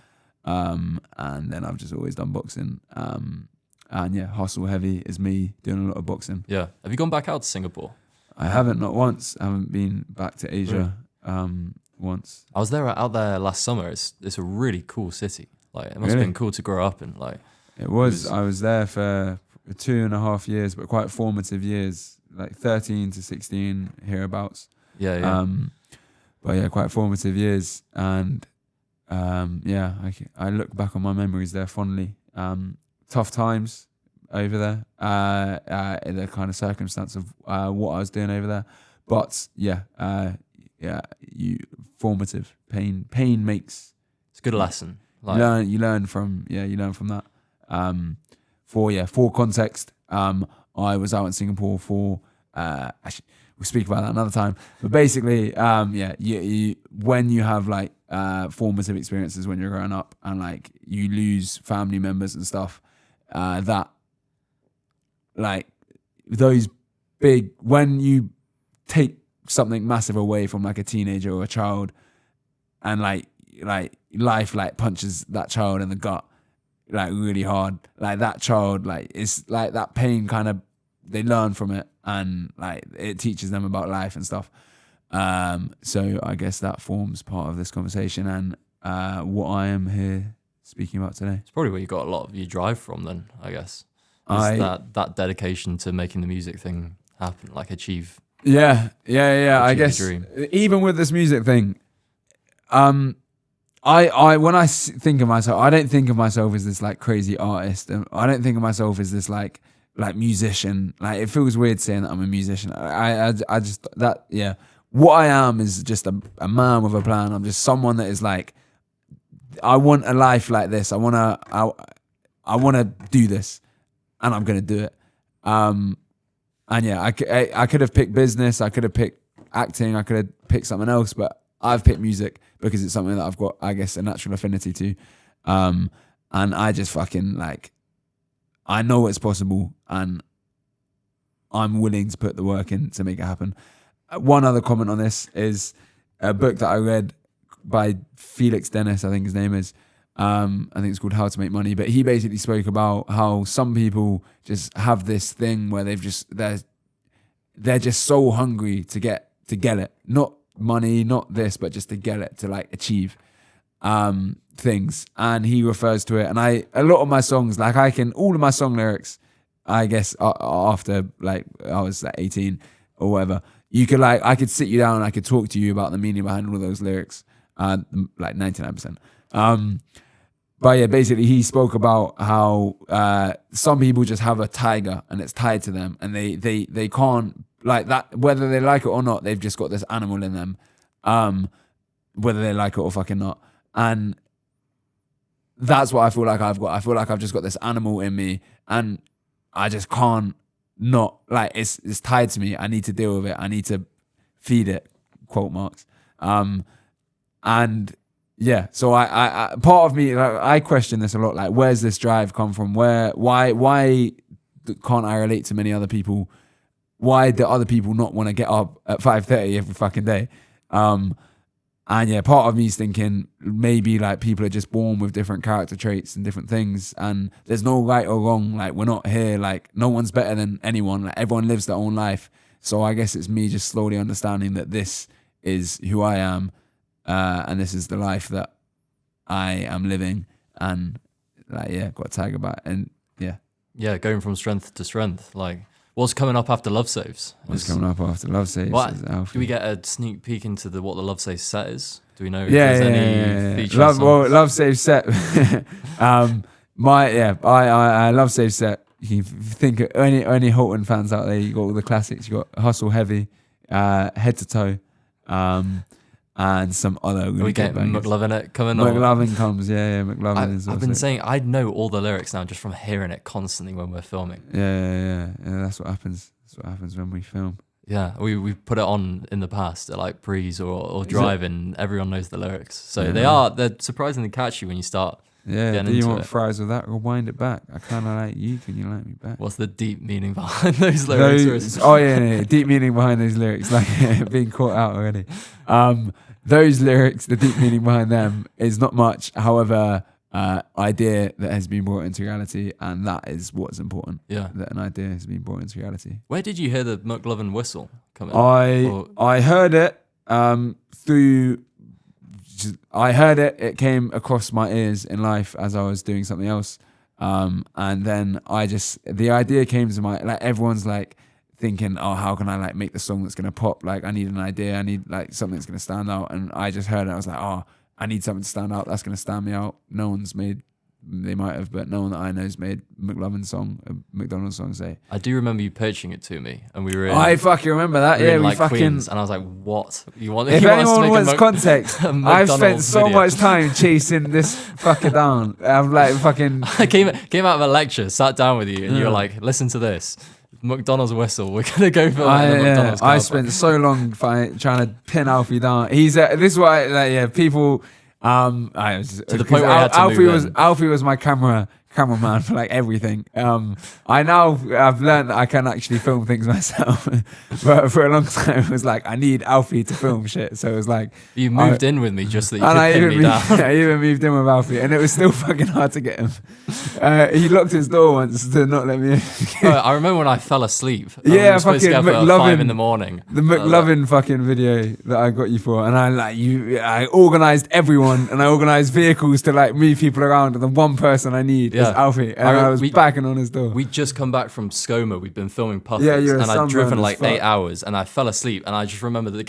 And then I've just always done boxing. And yeah, Hustle Heavy is me doing a lot of boxing. Yeah. Have you gone back out to Singapore? I haven't, not once. I haven't been back to Asia once. I was out there last summer. It's a really cool city. Like it must have been cool to grow up in. Like it was. I was there for 2.5 years, but quite formative years, like 13 to 16 hereabouts. Yeah. But yeah, quite formative years, and yeah, I look back on my memories there fondly. Tough times over there, in the kind of circumstance of what I was doing over there, but yeah, formative pain. Pain makes it's a good lesson. Like, you learn from that. For context, I was out in Singapore for actually we'll speak about that another time. But basically, you when you have like formative experiences when you're growing up and like you lose family members and stuff, that like those big, when you take something massive away from like a teenager or a child, and like life like punches that child in the gut like really hard, like that child, like it's like that pain kind of, they learn from it and like it teaches them about life and stuff. So I guess that forms part of this conversation and what I am here speaking about today. it's probably where you got a lot of your drive from then, I guess. That dedication to making the music thing happen, like achieve. Yeah. I guess dream. Even with this music thing, I when I think of myself, I don't think of myself as this like crazy artist, and I don't think of myself as this like musician. Like it feels weird saying that I'm a musician. I just that yeah. What I am is just a man with a plan. I'm just someone that is like, I want a life like this. I wanna do this, and I'm gonna do it. And yeah, I could have picked business. I could have picked acting. I could have picked something else, but I've picked music because it's something that I've got, I guess, a natural affinity to. And I just fucking like, I know it's possible and I'm willing to put the work in to make it happen. One other comment on this is a book that I read by Felix Dennis, I think his name is. I think it's called How to Make Money. But he basically spoke about how some people just have this thing where they're just so hungry to get it. Not money, not this, but just to get it, to like achieve things. And he refers to it. And a lot of my songs, like all of my song lyrics, I guess after like I was like 18 or whatever, I could sit you down and I could talk to you about the meaning behind all of those lyrics, like 99%. But yeah, basically he spoke about how some people just have a tiger and it's tied to them, and they can't, like that, whether they like it or not, they've just got this animal in them, whether they like it or fucking not. And that's what I feel like I've got. I feel like I've just got this animal in me and I just can't not, like it's tied to me. I need to deal with it. I need to feed it, quote marks. And yeah, so I part of me, like, I question this a lot. Like, where's this drive come from? Why can't I relate to many other people? Why do other people not want to get up at 5:30 every fucking day? And yeah, part of me is thinking maybe like people are just born with different character traits and different things, and there's no right or wrong. Like, we're not here, like no one's better than anyone. Like, everyone lives their own life. So I guess it's me just slowly understanding that this is who I am, and this is the life that I am living, and like, yeah, got a tag about it. And yeah, going from strength to strength. Like, what's coming up after Love Saves? What's coming up after Love Saves? Do we get a sneak peek into what the Love Saves set is? Do we know if there's any features? Love Saves set. I Love Saves set. You can think of any HULTON fans out there. You got all the classics. You got Hustle Heavy, Head to Toe, and some other. Really, we get McLovin it coming on. McLovin comes, yeah. McLovin is. I've been saying I know all the lyrics now just from hearing it constantly when we're filming. Yeah. That's what happens. That's what happens when we film. Yeah, we put it on in the past at like pre's or driving. Everyone knows the lyrics, so they're surprisingly catchy when you start. Yeah, do you want fries with that? Rewind it back. I kind of like you. Can you like me back? What's the deep meaning behind those lyrics? Yeah, deep meaning behind those lyrics, like being caught out already. those lyrics, the deep meaning behind them is not much. However, idea that has been brought into reality, and that is what's important. Yeah. That an idea has been brought into reality. Where did you hear the McLovin whistle come in? I heard it through. I heard it. It came across my ears in life as I was doing something else, and then the idea came to my, like, everyone's like thinking, oh, how can I like make the song that's gonna pop? Like, I need an idea. I need like something that's gonna stand out. And I just heard it. I was like, oh, I need something to stand out. That's gonna stand me out. No one's made. They might have, but no one that I know has made McLovin song, a McDonald's song. Say, I do remember you pitching it to me, and we were in. I fucking remember that. we were Yeah, in, we like, fucking. Queens, and I was like, "What? You want?" If you want us to anyone make wants context, I've McDonald's spent so video? much time chasing this fucker down. I'm like fucking. I came out of a lecture, sat down with you, and you were like, "Listen to this, McDonald's whistle. We're gonna go for it in the McDonald's." I spent so long trying to pin Alfie down. He's this is why, like, yeah, people. I was To the point where I had to Alfie move was in. Alfie was my cameraman for like everything. I've learned that I can actually film things myself, but for a long time it was like I need Alfie to film shit. So it was like You moved in with me just so that you and could pin me down. I even moved in with Alfie, and it was still fucking hard to get him. He locked his door once to not let me in. I remember when I fell asleep. Yeah, we were supposed to fucking get up at McLovin. 5 in the morning. The McLovin fucking video that I got you for, and I organised everyone, and I organised vehicles to like move people around, and the one person I need is Yeah. Alfie, and I was backing on his door. We'd just come back from ScoMo. We'd been filming Puffers, Yeah, you were and I'd driven sunburned like as fuck. 8 hours, and I fell asleep, and I just remember the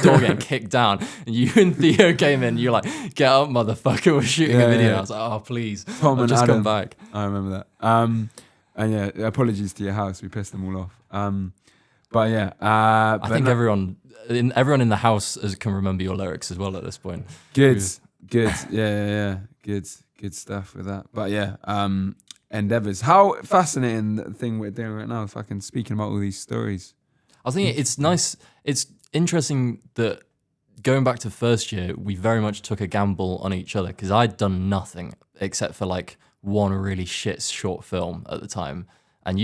door getting kicked down, and you and Theo came in, and you're like, "Get up, motherfucker, we're shooting a video." Yeah. I was like, "Oh, please, Tom I'll and just Adam. come back." I remember that. And yeah, apologies to your house. We pissed them all off. But yeah, I think everyone in the house can remember your lyrics as well at this point. good, yeah, good stuff with that. But yeah, endeavors. How fascinating the thing we're doing right now. Fucking speaking about all these stories. I think it's nice. It's interesting that going back to first year, we very much took a gamble on each other because I'd done nothing except for like one really shit short film at the time. And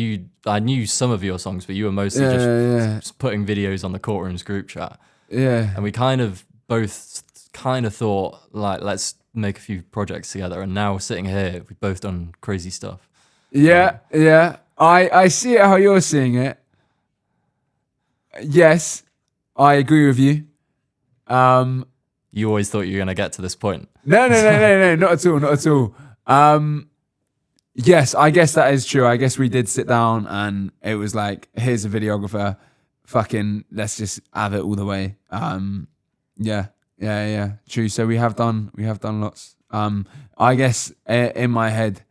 I knew some of your songs, but you were mostly just putting videos on the Courtrooms group chat. Yeah. And we kind of both kind of thought, like, let's make a few projects together. And now sitting here, we've both done crazy stuff. Yeah. I see it how you're seeing it. Yes, I agree with you. You always thought you were going to get to this point. No, not at all. Yes, I guess that is true. I guess we did sit down and it was like, here's a videographer, fucking let's just have it all the way. Yeah, true. So we have done lots. I guess in my head,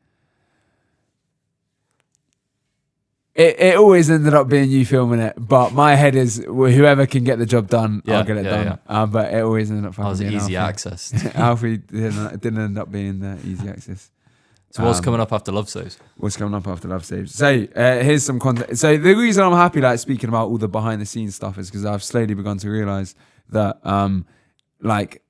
it always ended up being you filming it, but my head is whoever can get the job done, I'll get it done. Yeah. But it always ended up I was being easy Alfie. access. Alfie didn't end up being the easy access. So what's coming up after Love Saves? What's coming up after Love Saves? So here's some content. So the reason I'm happy, like, speaking about all the behind the scenes stuff is because I've slowly begun to realize that like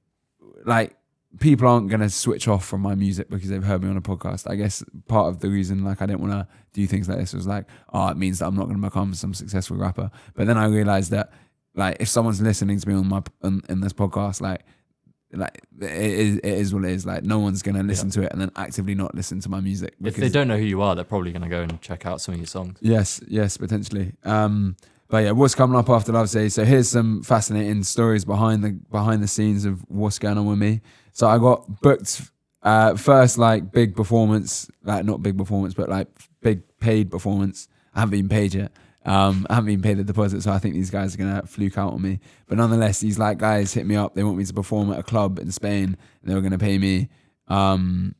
people aren't gonna switch off from my music because they've heard me on a podcast. I guess part of the reason, like, I didn't want to do things like this was like, oh, it means that I'm not gonna become some successful rapper. But then I realized that, like, if someone's listening to me in this podcast, like it is what it is. Like, no one's gonna listen to it and then actively not listen to my music. If they don't know who you are, they're probably going to go and check out some of your songs. Yes, potentially. But yeah, what's coming up after Love Saves? So here's some fascinating stories behind the scenes of what's going on with me. So I got booked first, like, big performance, like, not big performance, but like big paid performance. I haven't been paid yet. I haven't been paid the deposit, so I think these guys are gonna fluke out on me. But nonetheless, these like guys hit me up. They want me to perform at a club in Spain, and they were gonna pay me. The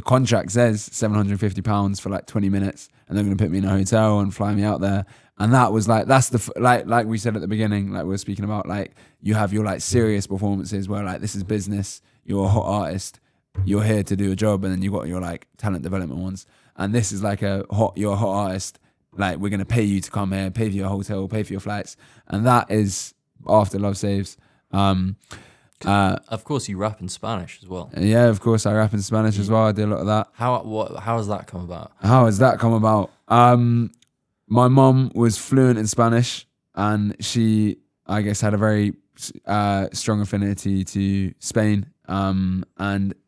contract says £750 for like 20 minutes, and they're gonna put me in a hotel and fly me out there. And that was like, that's the like we said at the beginning, like we were speaking about, like, you have your like serious performances where, like, this is business. You're a hot artist. You're here to do a job, and then you got your like talent development ones. And this is like you're a hot artist. Like, we're going to pay you to come here, pay for your hotel, pay for your flights. And that is after Love Saves. Of course, you rap in Spanish as well. Yeah, of course, I rap in Spanish as well. I do a lot of that. How has that come about? How has that come about? My mom was fluent in Spanish, and she, I guess, had a very strong affinity to Spain. And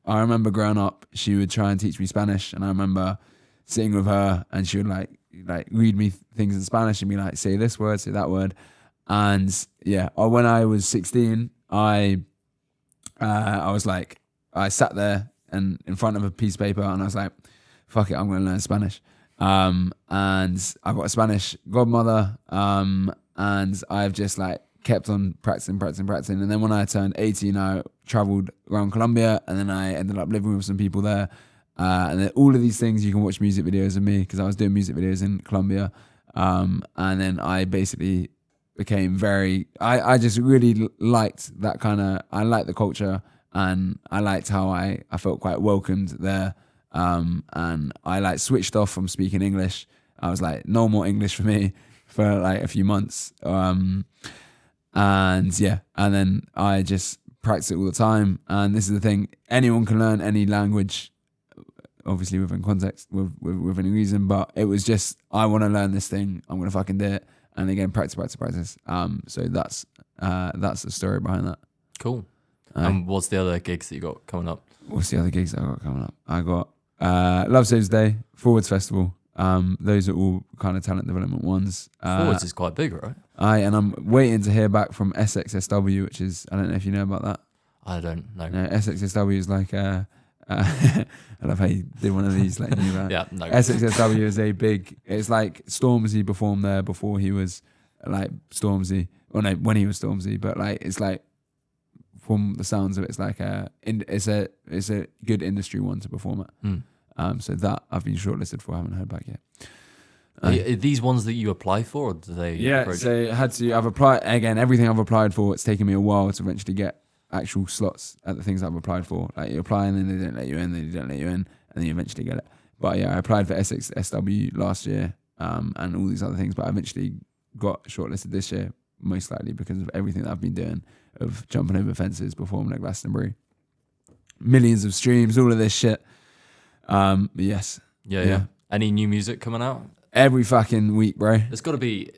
I remember growing up, she would try and teach me Spanish, and I remember sitting with her, and she would like read me things in Spanish and be like, say this word, say that word. And yeah, when I was 16, I was like, I sat there and in front of a piece of paper, and I was like, fuck it, I'm going to learn Spanish. And I've got a Spanish godmother, and I've just like kept on practicing. And then when I turned 18, I traveled around Colombia, and then I ended up living with some people there. And then all of these things, you can watch music videos of me, because I was doing music videos in Colombia. And then I basically became I just really liked that I liked the culture, and I liked how I felt quite welcomed there. And I like switched off from speaking English. I was like, no more English for me for like a few months. And then I just practice it all the time. And this is the thing, anyone can learn any language, obviously within context, within a reason, but it was just, I want to learn this thing, I'm going to fucking do it. And again, practice. So that's the story behind that. Cool. And what's the other gigs that you got coming up? What's the other gigs that I got coming up? I got Love Saves Day, Forwards Festival. Those are all kind of talent development ones. Forwards is quite big, right? And I'm waiting to hear back from SXSW, which is, I don't know if you know about that. I don't know. No, SXSW is like I love how you did one of these like new rap. Yeah, no. SXSW is it's like Stormzy performed there before he was like Stormzy. Or no, when he was Stormzy, but like it's like, from the sounds of it, it's like it's a good industry one to perform at. So that I've been shortlisted for, I haven't heard back yet. Are these ones that you apply for, or do they? Yeah, so I've applied, again, everything I've applied for, it's taken me a while to eventually get actual slots at the things I've applied for. Like you apply and then they don't let you in, and then you eventually get it. But yeah, I applied for SXSW last year, and all these other things, but I eventually got shortlisted this year, most likely because of everything that I've been doing, of jumping over fences, performing at Glastonbury, millions of streams, all of this shit. But yes. Yeah. Any new music coming out? Every fucking week, bro. There's got to be.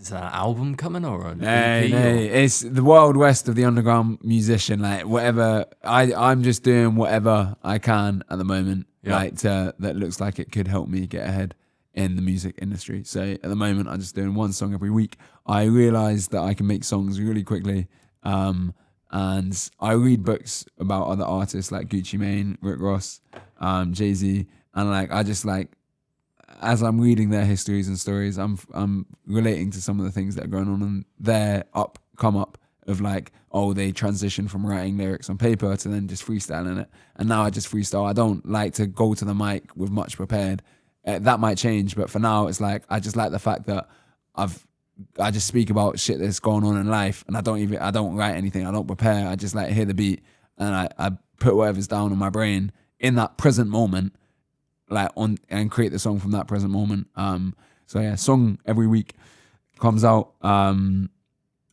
Is that an album coming or an No, EP? it's the wild west of the underground musician. Like whatever, I'm just doing whatever I can at the moment. Yeah. Like that looks like it could help me get ahead in the music industry. So at the moment, I'm just doing one song every week. I realized that I can make songs really quickly. And I read books about other artists like Gucci Mane, Rick Ross, Jay-Z, and like I just like, as I'm reading their histories and stories, I'm relating to some of the things that are going on in their come up of like, oh, they transition from writing lyrics on paper to then just freestyling it. And now I just freestyle. I don't like to go to the mic with much prepared. That might change, but for now, it's like I just like the fact that I just speak about shit that's going on in life, and I don't write anything. I don't prepare. I just like hear the beat, and I put whatever's down on my brain in that present moment, like on, and create the song from that present moment. So yeah, song every week comes out, and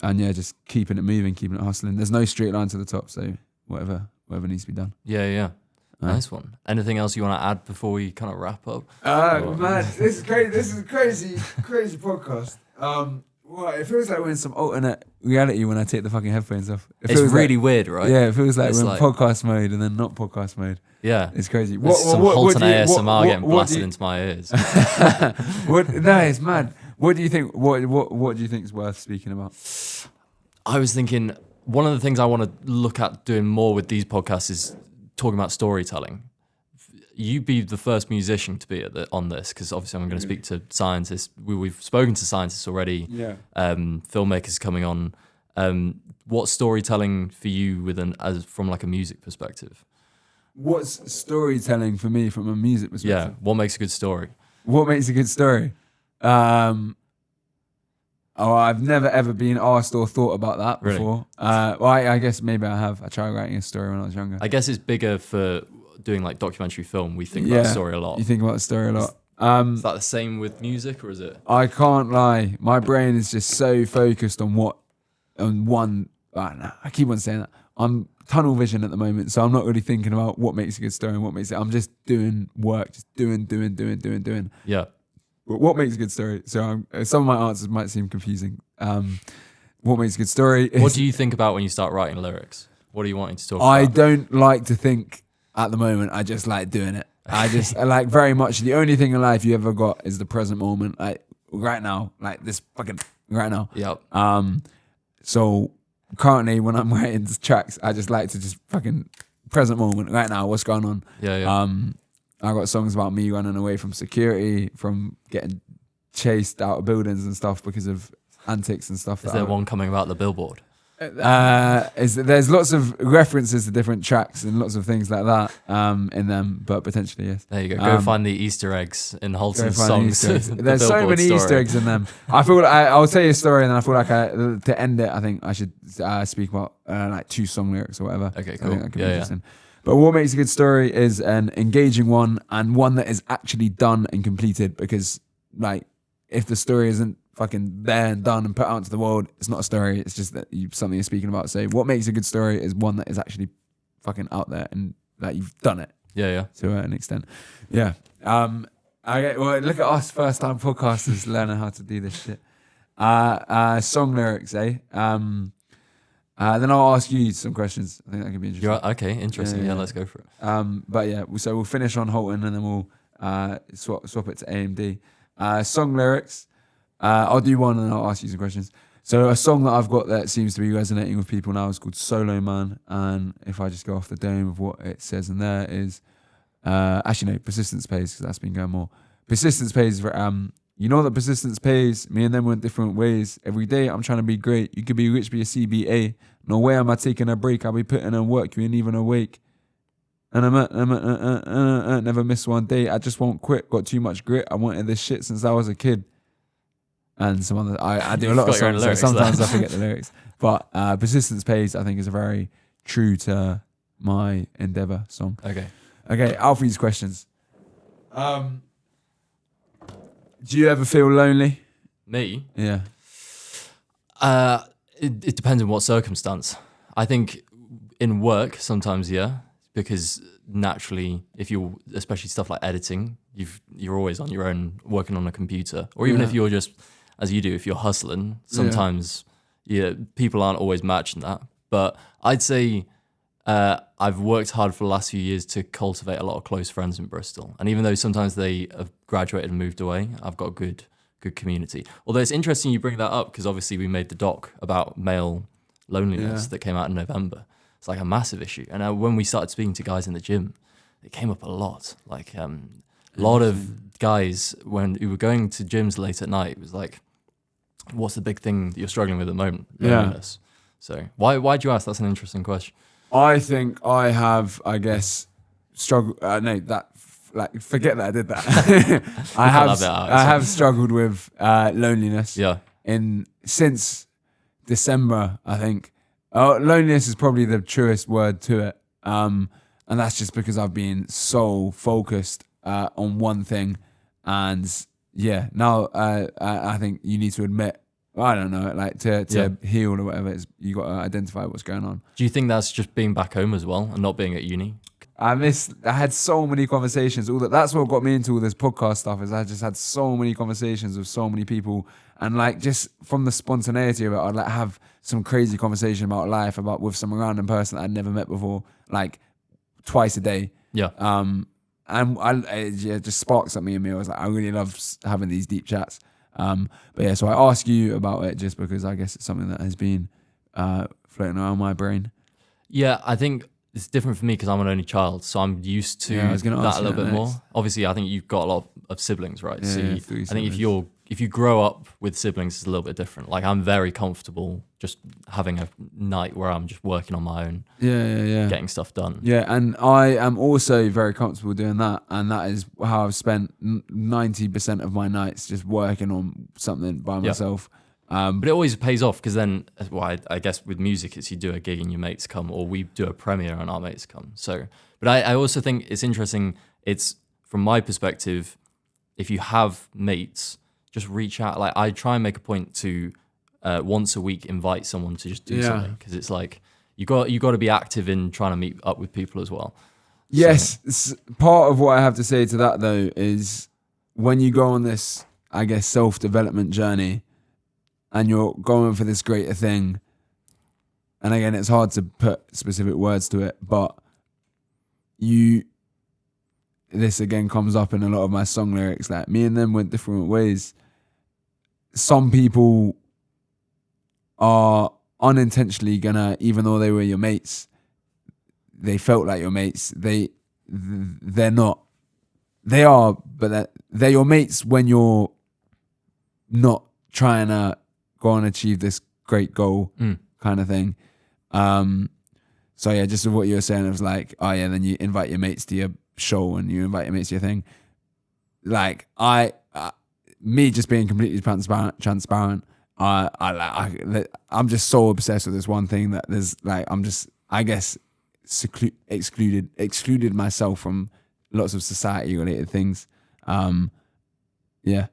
yeah, just keeping it moving, keeping it hustling. There's no straight line to the top, so whatever needs to be done. Yeah. Nice one. Anything else you want to add before we kind of wrap up? Man, this is crazy. This is a crazy podcast. Well, it feels like we're in some alternate reality when I take the fucking headphones off. It's really weird, right? Yeah, it feels like we're in podcast mode and then not podcast mode. Yeah, it's crazy. Some HULTON ASMR getting blasted into my ears. No, it's mad. What do you think? What do you think is worth speaking about? I was thinking one of the things I want to look at doing more with these podcasts is talking about storytelling. You be the first musician to be on this, because obviously I'm going to speak to scientists. We've spoken to scientists already. Yeah. Filmmakers coming on. What's storytelling for you from like a music perspective? What's storytelling for me from a music perspective? Yeah. What makes a good story? What makes a good story? I've never ever been asked or thought about that before. Really? Well, I guess maybe I have. I tried writing a story when I was younger. I guess it's bigger for doing like documentary film. We think about the story a lot. You think about the story a lot. Is that the same with music, or is it? I can't lie. My brain is just so focused on one. I keep on saying that. I'm tunnel vision at the moment, so I'm not really thinking about what makes a good story and what makes it. I'm just doing work, just doing. Yeah. But what makes a good story? So some of my answers might seem confusing. what makes a good story is... What do you think about when you start writing lyrics? What are you wanting to talk about? I don't like to think at the moment. I just like doing it. I just like very much the only thing in life you ever got is the present moment. Like right now, like this fucking right now. Yep. So currently when I'm writing tracks, I just like to just fucking present moment right now. What's going on? Yeah. I got songs about me running away from security, from getting chased out of buildings and stuff because of antics and stuff. Is there one coming about the billboard? There's lots of references to different tracks and lots of things like that in them, but potentially yes. There you go. Go find the Easter eggs in HULTON's songs. There's so many Easter eggs in them. I feel like I'll tell you a story, and then I feel like to end it, I think I should speak about like 2 song lyrics or whatever. Okay, So I cool. think that could be interesting. But what makes a good story is an engaging one and one that is actually done and completed. Because like if the story isn't fucking there and done and put out into the world, it's not a story. It's just that something you're speaking about. So what makes a good story is one that is actually fucking out there and like you've done it. Yeah. To an extent. Yeah. Well, look at us first time podcasters learning how to do this shit. Song lyrics, eh? Then I'll ask you some questions. I think that could be interesting. Okay, interesting. Yeah, let's go for it. But yeah, so we'll finish on HULTON and then we'll swap it to AMD. Song lyrics. I'll do one and I'll ask you some questions. So a song that I've got that seems to be resonating with people now is called Solo Man. And if I just go off the dome of what it says in there is, actually no, persistence pays, because that's been going more. Persistence pays for, you know that persistence pays. Me and them went different ways. Every day I'm trying to be great. You could be rich, be a CBA. No way am I taking a break. I'll be putting in work. You ain't even awake. And I'm never miss one day. I just won't quit. Got too much grit. I wanted this shit since I was a kid. And some other, I do a lot of songs, so sometimes I forget the lyrics. But Persistence Pays, I think, is a very true to my endeavor song. Okay, Alfie's questions. Do you ever feel lonely? Me? Yeah. It depends on what circumstance. I think in work, sometimes, yeah, because naturally, if you're, especially stuff like editing, you're always on your own working on a computer, or even if you're just, as you do, if you're hustling, sometimes people aren't always matching that. But I'd say I've worked hard for the last few years to cultivate a lot of close friends in Bristol. And even though sometimes they have graduated and moved away, I've got a good community. Although it's interesting you bring that up, because obviously we made the doc about male loneliness that came out in November. It's like a massive issue. And when we started speaking to guys in the gym, it came up a lot. Like a lot of guys, when we were going to gyms late at night, it was like, what's the big thing that you're struggling with at the moment? Loneliness. So why do you ask? That's an interesting question. I think I have, I guess, struggled. Forget that I did that. I have struggled with loneliness. Yeah. Since December, I think. Loneliness is probably the truest word to it. And that's just because I've been so focused on one thing. And now I think you need to admit, I don't know, like to heal or whatever, you got to identify what's going on. Do you think that's just being back home as well and not being at uni? I had so many conversations. That's what got me into all this podcast stuff, is I just had so many conversations with so many people. And like, just from the spontaneity of it, I'd like have some crazy conversation about life, with some random person that I'd never met before, like twice a day. Yeah. And it just sparked something in me. I was like, I really love having these deep chats. So I ask you about it just because I guess it's something that has been floating around my brain. Yeah, I think it's different for me because I'm an only child, so I'm used to that a little bit more. Obviously, I think you've got a lot of siblings, right? Yeah, so I think if you grow up with siblings, it's a little bit different. Like, I'm very comfortable just having a night where I'm just working on my own, getting stuff done. Yeah, and I am also very comfortable doing that, and that is how I've spent 90% of my nights, just working on something by myself. But it always pays off, because then, I guess with music, it's you do a gig and your mates come, or we do a premiere and our mates come. So, but I also think it's interesting. It's, from my perspective, if you have mates, just reach out. Like, I try and make a point to once a week invite someone to just do something, because it's like you got to be active in trying to meet up with people as well. Yes, so, part of what I have to say to that though is when you go on this, I guess, self-development journey, and you're going for this greater thing. And again, it's hard to put specific words to it, but this again comes up in a lot of my song lyrics, like me and them went different ways. Some people are unintentionally gonna, even though they were your mates, they felt like your mates, they're not. They are, but they're your mates when you're not trying to go and achieve this great goal kind of thing. So yeah, just what you were saying, it was like, oh yeah, then you invite your mates to your show and you invite your mates to your thing. Like me just being completely transparent. I'm just so obsessed with this one thing that there's like, I'm just, I guess, excluded myself from lots of society related things. Yeah.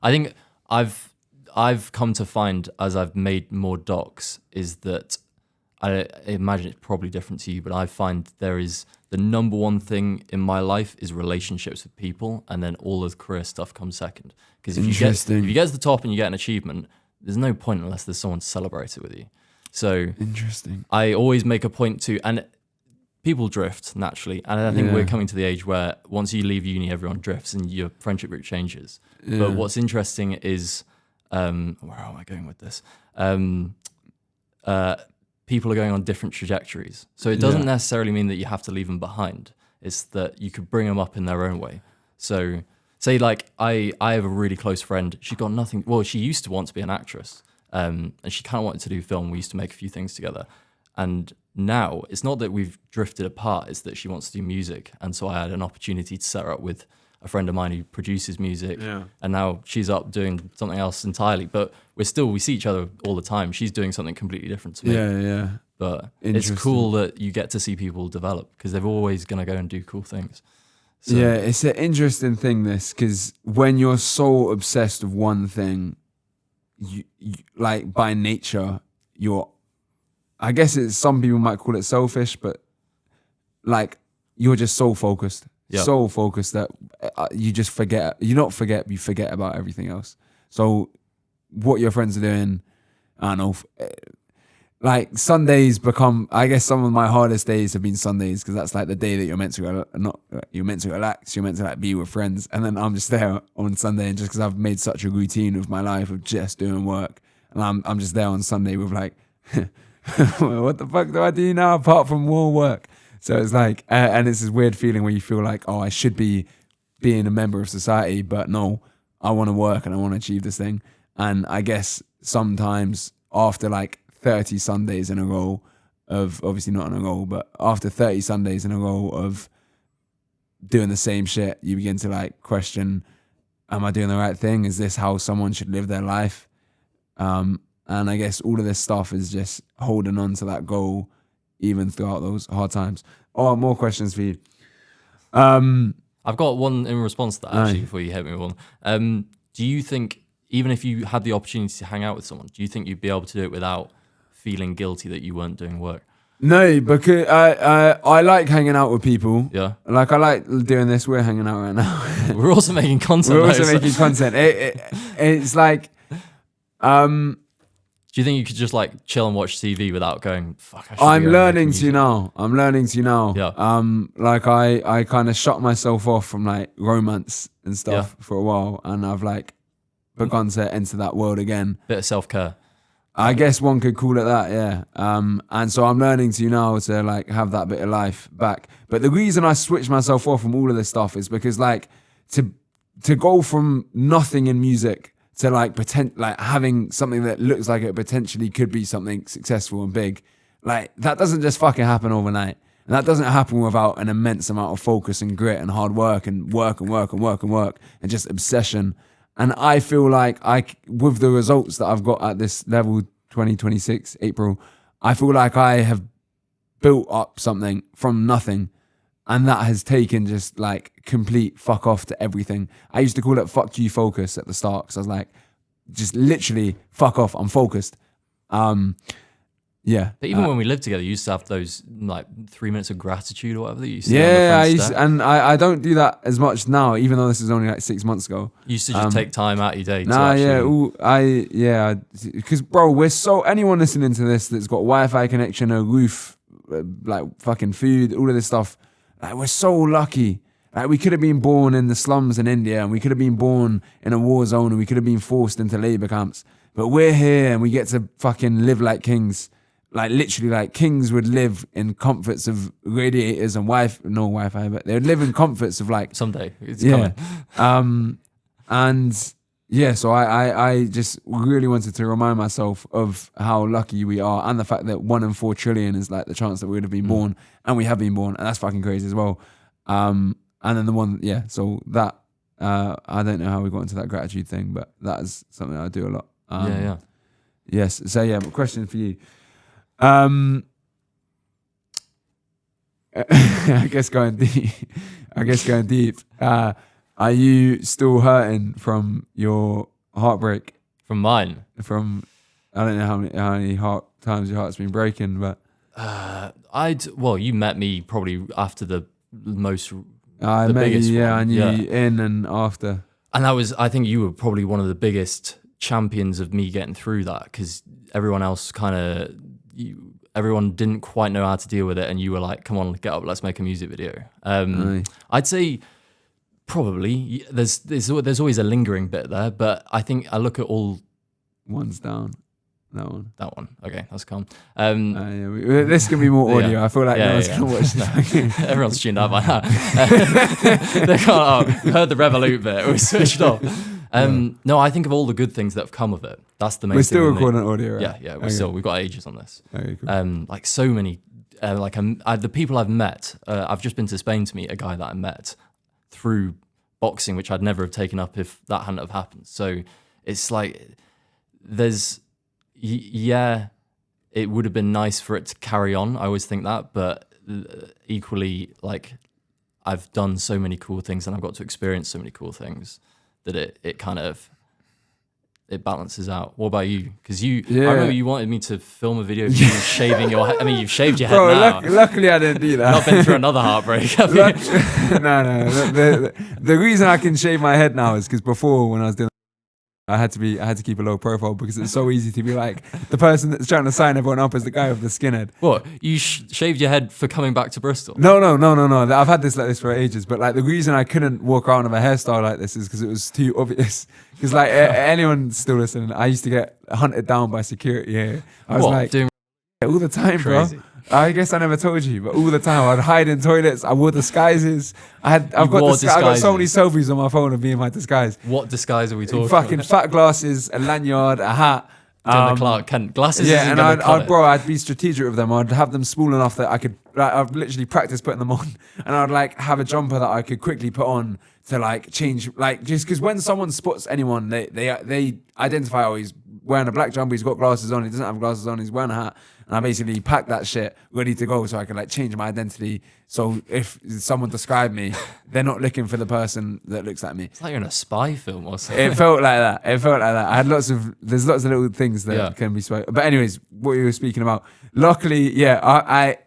I think I've come to find, as I've made more docs, is that I imagine it's probably different to you, but I find there is the number one thing in my life is relationships with people, and then all of the career stuff comes second. Because if you get to the top and you get an achievement, there's no point unless there's someone to celebrate it with you. So interesting. I always make a point to, and people drift naturally, and I think we're coming to the age where once you leave uni, everyone drifts and your friendship group changes. Yeah. But what's interesting is, where am I going with this? People are going on different trajectories. So it doesn't necessarily mean that you have to leave them behind. It's that you could bring them up in their own way. So say like I have a really close friend. She got nothing. Well, she used to want to be an actress, and she kind of wanted to do film. We used to make a few things together. And now it's not that we've drifted apart. It's that she wants to do music. And so I had an opportunity to set her up with a friend of mine who produces music. Yeah. And now she's up doing something else entirely. But we see each other all the time. She's doing something completely different to me. Yeah. But it's cool that you get to see people develop because they're always going to go and do cool things. So, yeah, it's an interesting thing, this, because when you're so obsessed with one thing, you like by nature, I guess some people might call it selfish, but like you're just so focused. So focused that you just forget. You forget about everything else. So what your friends are doing, I don't know. Like Sundays become, I guess some of my hardest days have been Sundays because that's like the day that you're meant to you're meant to relax, you're meant to like be with friends, and then I'm just there on Sunday, and just because I've made such a routine of my life of just doing work, and I'm just there on Sunday with like, what the fuck do I do now apart from more work? So it's like, and it's this weird feeling where you feel like, oh, I should be being a member of society, but no, I want to work and I want to achieve this thing. And I guess sometimes after like 30 Sundays in a row of, obviously not in a row, but after 30 Sundays in a row of doing the same shit, you begin to like question, am I doing the right thing? Is this how someone should live their life? And I guess all of this stuff is just holding on to that goal even throughout those hard times. Oh, more questions for you. I've got one in response to that actually before you hit me with one. Do you think, even if you had the opportunity to hang out with someone, do you think you'd be able to do it without feeling guilty that you weren't doing work? No, because I like hanging out with people. Yeah. Like I like doing this. We're hanging out right now. We're also making content. It's like, do you think you could just like chill and watch TV without going, fuck, I'm learning to now. Yeah. Like I kind of shut myself off from like romance and stuff for a while, and I've like begun to enter that world again. Bit of self-care. I guess one could call it that, yeah. And so I'm learning to now to like have that bit of life back. But the reason I switched myself off from all of this stuff is because like to go from nothing in music to like having something that looks like it potentially could be something successful and big, like that doesn't just fucking happen overnight. And that doesn't happen without an immense amount of focus and grit and hard work and work and just obsession. And I feel like with the results that I've got at this level, 2026, April, I feel like I have built up something from nothing. And that has taken just like complete fuck off to everything. I used to call it fuck you focus at the start because I was like, just literally fuck off, I'm focused. Yeah. But even when we lived together, you used to have those like 3 minutes of gratitude or whatever that you used to Yeah, I I don't do that as much now, even though this is only like 6 months ago. You used to just take time out of your day to Nah, actually... because bro, anyone listening to this that's got Wi-Fi connection, a roof, like fucking food, all of this stuff, like we're so lucky. Like we could have been born in the slums in India, and we could have been born in a war zone, and we could have been forced into labor camps. But we're here, and we get to fucking live like kings. Like literally, like kings would live in comforts of radiators and Wi-Fi, but they would live in comforts of like someday. It's coming. And yeah, so I just really wanted to remind myself of how lucky we are, and the fact that 1 in 4 trillion is like the chance that we would have been born, and we have been born, and that's fucking crazy as well. And then so that I don't know how we got into that gratitude thing, but that is something I do a lot. Yes. So yeah, question for you. I guess going deep. Are you still hurting from your heartbreak? From mine? I don't know how many times your heart's been breaking, but you met me probably after the most. I met you, yeah, I knew you in and after. And I think you were probably one of the biggest champions of me getting through that, because everyone else everyone didn't quite know how to deal with it, and you were like, come on, get up, let's make a music video. I'd say probably there's always a lingering bit there, but I think I look at all... One's down. That one. Okay, that's calm. This can be more audio. Yeah. I feel like no one's going to watch this. Everyone's tuned out by now. They can't. Heard the Revolut bit. We switched off. No, I think of all the good things that have come of it. That's the main thing. We're still recording audio, right? Yeah. We've got ages on this. Okay, cool. Like so many, the people I've met. I've just been to Spain to meet a guy that I met through boxing, which I'd never have taken up if that hadn't have happened. So it's like it would have been nice for it to carry on. I always think that, but equally, like, I've done so many cool things and I've got to experience so many cool things that it kind of balances out. What about you? Because I remember you wanted me to film a video of you shaving your head. I mean, you've shaved your head now. Luckily, I didn't do that. Not been through another heartbreak, have you? No. The reason I can shave my head now is because before, when I was doing, I had to keep a low profile, because it's so easy to be like the person that's trying to sign everyone up as the guy with the skinhead. What? You shaved your head for coming back to Bristol? No. I've had this like this for ages, but like the reason I couldn't walk around with a hairstyle like this is because it was too obvious. Because like anyone still listening, I used to get hunted down by security here. I was doing all the time, crazy. Bro. I guess I never told you, but all the time I'd hide in toilets. I wore disguises. I've got so many selfies on my phone of me in my disguise. What disguise are we talking? Fucking fat glasses, a lanyard, a hat. The Clark Kent glasses. Yeah, and I'd be strategic with them. I'd have them small enough that I could. Like, I'd literally practice putting them on, and I'd like have a jumper that I could quickly put on to like change. Like just because when someone spots anyone, they identify. Oh, he's wearing a black jumper. He's got glasses on. He doesn't have glasses on. He's wearing a hat. And I basically packed that shit ready to go so I could like change my identity. So if someone described me, they're not looking for the person that looks like me. It's like you're in a spy film or something. It felt like that. I had there's lots of little things that can be spoken. But anyways, what you were speaking about. Luckily, I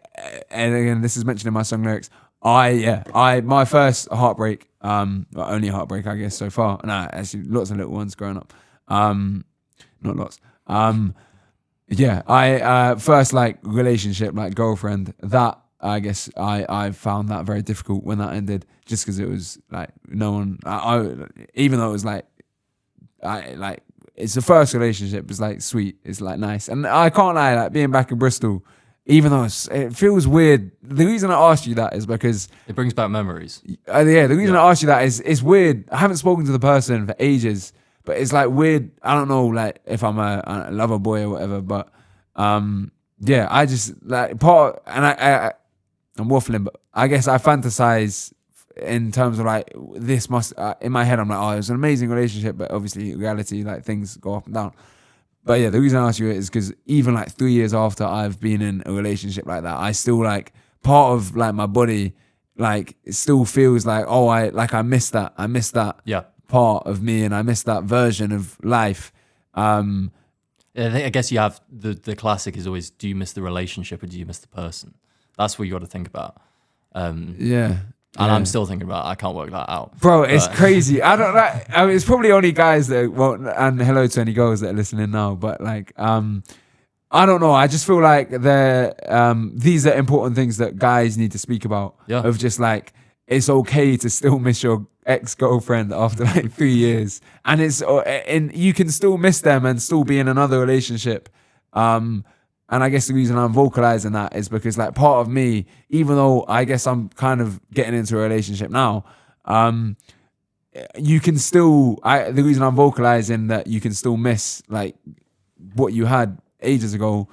and again, this is mentioned in my song lyrics. My first heartbreak, only heartbreak, I guess, so far. No, actually lots of little ones growing up. Not lots. I first like relationship, like girlfriend, that I guess I found that very difficult when that ended, just because it was like no one, even though it was like, it's the first relationship, it's like sweet, it's like nice. And I can't lie, like being back in Bristol, even though it feels weird. The reason I asked you that is because it brings back memories. The reason I asked you that is it's weird. I haven't spoken to the person for ages. But it's like weird. I don't know, like if I'm a lover boy or whatever. But I just like I'm waffling, but I guess I fantasize in terms of like this must in my head. I'm like, oh, it was an amazing relationship, but obviously in reality, like things go up and down. But yeah, the reason I asked you it is because even like 3 years after I've been in a relationship like that, I still like part of like my body, like it still feels like I miss that. Yeah. Part of me, and I miss that version of life. And I guess you have the classic is always, do you miss the relationship or do you miss the person? That's what you got to think about. Yeah. And I'm still thinking about it. I can't work that out. Bro, it's crazy. I don't like. I mean, it's probably only guys that won't. And hello to any girls that are listening now. But like, I don't know. I just feel like these are important things that guys need to speak about. Yeah. Of just like, it's okay to still miss your ex-girlfriend after like 3 years, and you can still miss them and still be in another relationship. And I guess the reason I'm vocalizing that is because like part of me, even though I guess I'm kind of getting into a relationship now, you can still, the reason I'm vocalizing that you can still miss like what you had ages ago,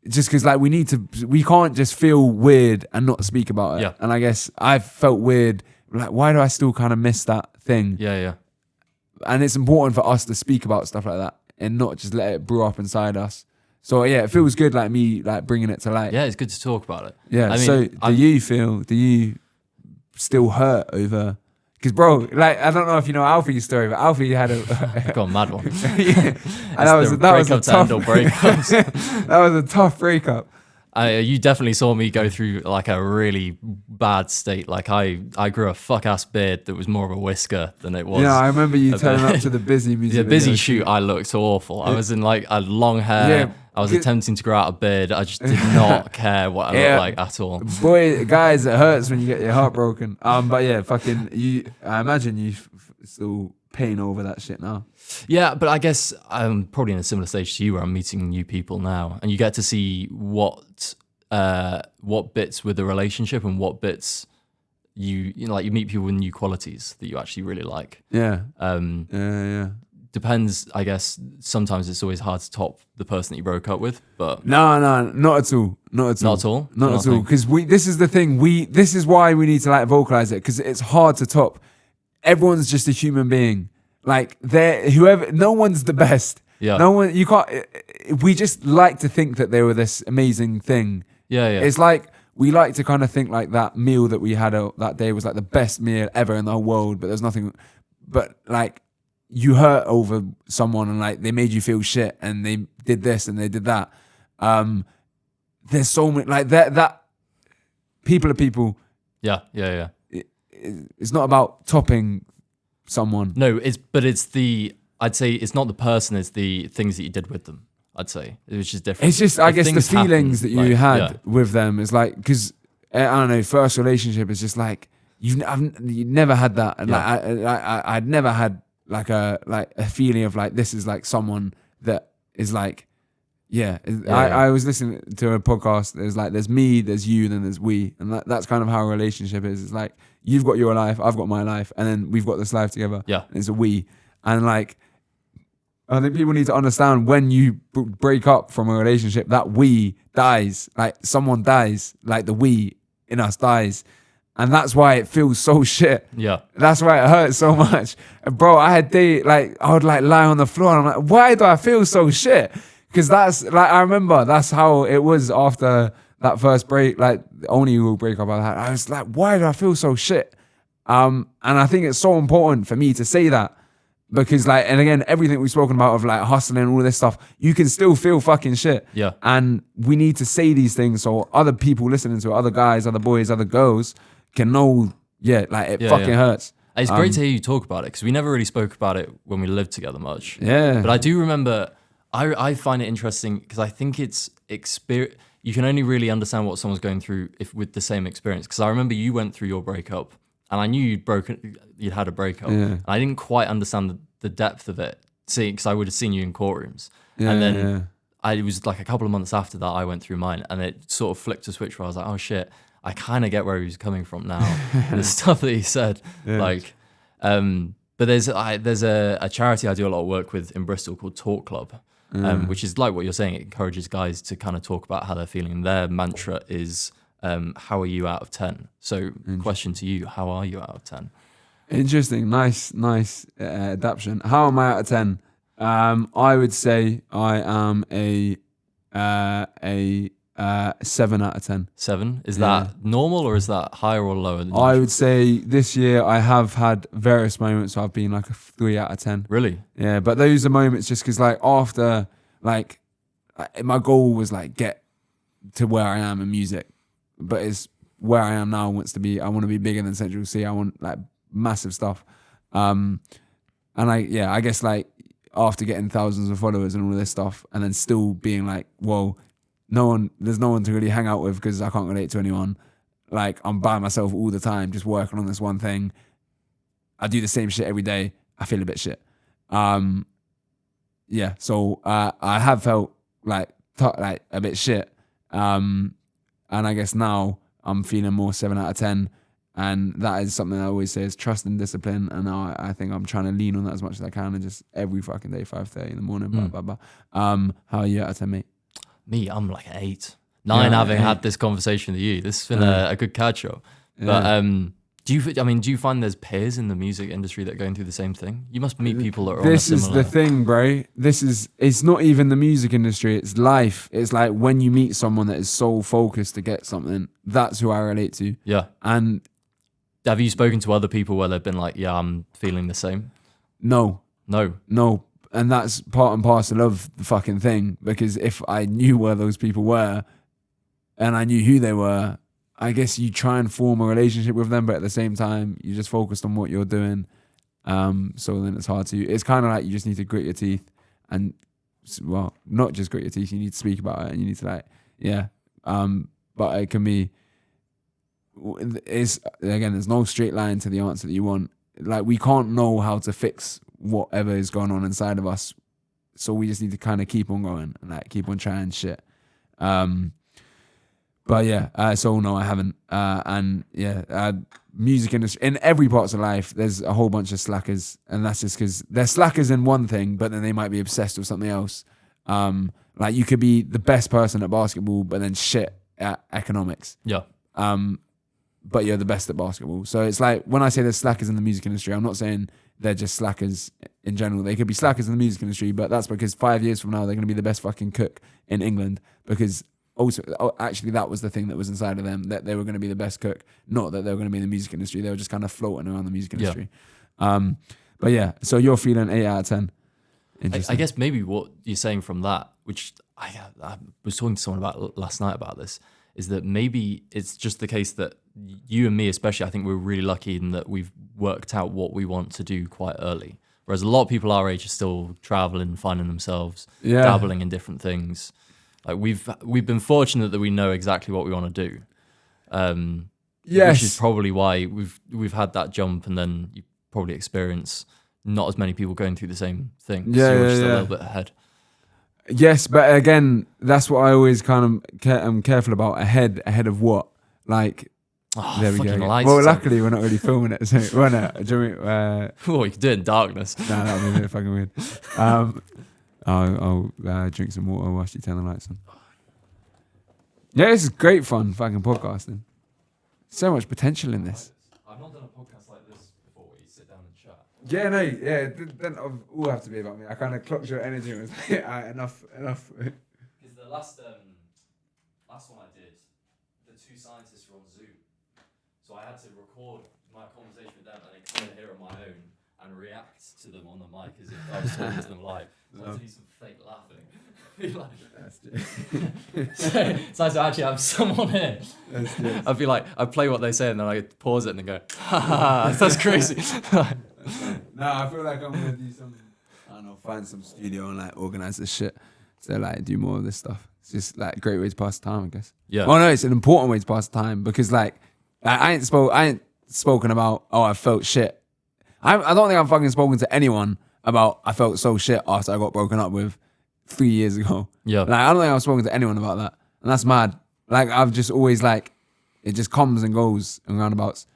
just because like we can't just feel weird and not speak about it. Yeah. And I guess I've felt weird, like why do I still kind of miss that thing? Yeah. And it's important for us to speak about stuff like that and not just let it brew up inside us. So yeah, it feels good like me like bringing it to light. Yeah, it's good to talk about it. Yeah. I mean, so do you still hurt over? Because bro, like I don't know if you know Alfie's story, but Alfie had I got a mad one. yeah. And that was a tough breakups. that was a tough breakup. You definitely saw me go through like a really bad state. Like I grew a fuck ass beard that was more of a whisker than it was. Yeah, I remember you turning up to the busy music. The busy video shoot, I looked awful. I was in like a long hair. Yeah, I was attempting to grow out a beard. I just did not care what I looked like at all. Boy, guys, it hurts when you get your heart broken. But yeah, fucking you. I imagine you still pain over that shit now. Yeah, but I guess I'm probably in a similar stage to you where I'm meeting new people now, and you get to see what bits with the relationship and what bits you know, like you meet people with new qualities that you actually really like. Yeah. Yeah. Depends, I guess. Sometimes it's always hard to top the person that you broke up with, but No, not at all. Not at all. Because this is the thing. This is why we need to like vocalize it, because it's hard to top. Everyone's just a human being. Like no one's the best. Yeah. No one. You can't. We just like to think that they were this amazing thing. Yeah. It's like we like to kind of think like that meal that we had that day was like the best meal ever in the whole world, but there's nothing. But like you hurt over someone and like they made you feel shit and they did this and they did that. There's so many like that. People are people. Yeah. It's not about topping someone. No, I'd say it's not the person, it's the things that you did with them. I'd say it was just different. It's just, I guess, the feelings that you had with them is like, because I don't know, first relationship is just like you never had that, and like I'd never had like a feeling of like this is like someone that is like, I was listening to a podcast. There's me, there's you, then there's we, and that's kind of how a relationship is. It's like you've got your life, I've got my life, and then we've got this life together. Yeah, it's a we, and like. I think people need to understand when you break up from a relationship, that we dies, like someone dies, like the we in us dies. And that's why it feels so shit. Yeah. That's why it hurts so much. And bro, I would like lie on the floor and I'm like, why do I feel so shit? Because that's like, I remember that's how it was after that first break, like the only real breakup I had. I was like, why do I feel so shit? And I think it's so important for me to say that. Because like, and again, everything we've spoken about of like hustling and all this stuff, you can still feel fucking shit. Yeah. And we need to say these things so other people listening to it, other guys, other boys, other girls can know, like it fucking hurts. It's great to hear you talk about it because we never really spoke about it when we lived together much. Yeah. But I do remember, I find it interesting because I think it's experience. You can only really understand what someone's going through with the same experience. Because I remember you went through your breakup. And I knew you'd had a breakup. Yeah. And I didn't quite understand the depth of it, because I would have seen you in courtrooms. Yeah, and then it was like a couple of months after that I went through mine, and it sort of flicked a switch where I was like, oh shit, I kind of get where he was coming from now. The stuff that he said, like, but there's a charity I do a lot of work with in Bristol called Talk Club, which is like what you're saying. It encourages guys to kind of talk about how they're feeling. Their mantra is, how are you out of 10? So question to you, how are you out of 10? Interesting. Nice adaptation. How am I out of 10? I would say I am a 7 out of 10. 7? Is that normal or is that higher or lower than I usual? would say this year I have had various moments where I've been like a 3 out of 10. Really? Yeah, but those are moments just because like after like my goal was like get to where I am in music, but it's where I am now wants to be. I want to be bigger than Central C. I want like massive stuff, and I guess like after getting thousands of followers and all of this stuff, and then still being like, whoa, there's no one to really hang out with because I can't relate to anyone. Like I'm by myself all the time, just working on this one thing. I do the same shit every day. I feel a bit shit. So I have felt like a bit shit. And I guess now I'm feeling more 7 out of 10. And that is something I always say is trust and discipline. And now I think I'm trying to lean on that as much as I can and just every fucking day, 5:30 in the morning, blah, blah, blah. How are you out of 10, mate? Me, I'm like an 8. 9 having had this conversation with you. This has been a good catch up. But do you find there's peers in the music industry that are going through the same thing? You must meet people that are on a similar... This is the thing, bro. It's not even the music industry, it's life. It's like when you meet someone that is so focused to get something, that's who I relate to. Yeah. And have you spoken to other people where they've been like, yeah, I'm feeling the same? No. No. And that's part and parcel of the fucking thing. Because if I knew where those people were and I knew who they were, I guess you try and form a relationship with them, but at the same time, you're just focused on what you're doing. So then it's hard to... It's kind of like you just need to grit your teeth and, well, not just grit your teeth, you need to speak about it and you need to but it can be... There's no straight line to the answer that you want. Like, we can't know how to fix whatever is going on inside of us. So we just need to kind of keep on going and like keep on trying shit. But yeah, so no, I haven't. Music industry, in every parts of life, there's a whole bunch of slackers. And that's just because they're slackers in one thing, but then they might be obsessed with something else. Like you could be the best person at basketball, but then shit at economics. Yeah. But you're the best at basketball. So it's like, when I say there's slackers in the music industry, I'm not saying they're just slackers in general. They could be slackers in the music industry, but that's because 5 years from now, they're going to be the best fucking cook in England because... Also, actually, that was the thing that was inside of them, that they were going to be the best cook, not that they were going to be in the music industry. They were just kind of floating around the music industry. Yeah. But yeah, so you're feeling 8 out of 10. I guess maybe what you're saying from that, which I was talking to someone about last night about this, is that maybe it's just the case that you and me especially, I think we're really lucky in that we've worked out what we want to do quite early. Whereas a lot of people our age are still traveling, finding themselves, dabbling in different things. Like we've been fortunate that we know exactly what we want to do, which is probably why we've had that jump, and then you probably experience not as many people going through the same thing. So you're just a little bit ahead. Yes, but again, that's what I always kind of am careful about. Ahead of what? Like, there we go. Well, luckily we're not really filming it, so we're not. You can do it in darkness. No, that would be a bit fucking weird. I'll drink some water whilst you turn the lights on. Yeah, this is great fun, fucking podcasting. So much potential in this. I've not done a podcast like this before where you sit down and chat. Yeah, no, yeah, it doesn't all have to be about me. I kind of clocked your energy and was like, enough. Because the last one I did, the two scientists were on Zoom. So I had to record my conversation with them and then come in here on my own and react to them on the mic as if I was talking to them live. So I had to do some fake laughing. It's nice to actually have someone here. I'd be like, I'd play what they say and then I'd pause it and then go, ha ha ha, that's crazy. No, I feel like I'm going to do some, I don't know, find some studio and like organize this shit to like do more of this stuff. It's just like a great way to pass the time, I guess. Yeah. Well, no, it's an important way to pass the time because like, I ain't spoken about, I felt shit. I don't think I've fucking spoken to anyone about I felt so shit after I got broken up with 3 years ago. Yeah. Like, I don't think I've spoken to anyone about that. And that's mad. Like, I've just always like, it just comes and goes in roundabouts.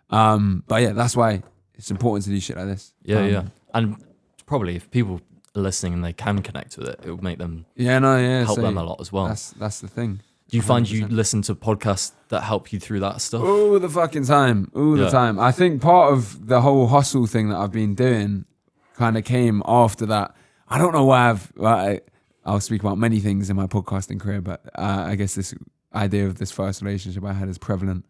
But yeah, that's why it's important to do shit like this. Yeah. And probably if people are listening and they can connect with it, it will make them help them a lot as well. That's the thing. Do you find you listen to podcasts that help you through that stuff? All the fucking time. The time. I think part of the whole hustle thing that I've been doing kind of came after that. I don't know why I'll speak about many things in my podcasting career, but I guess this idea of this first relationship I had is prevalent,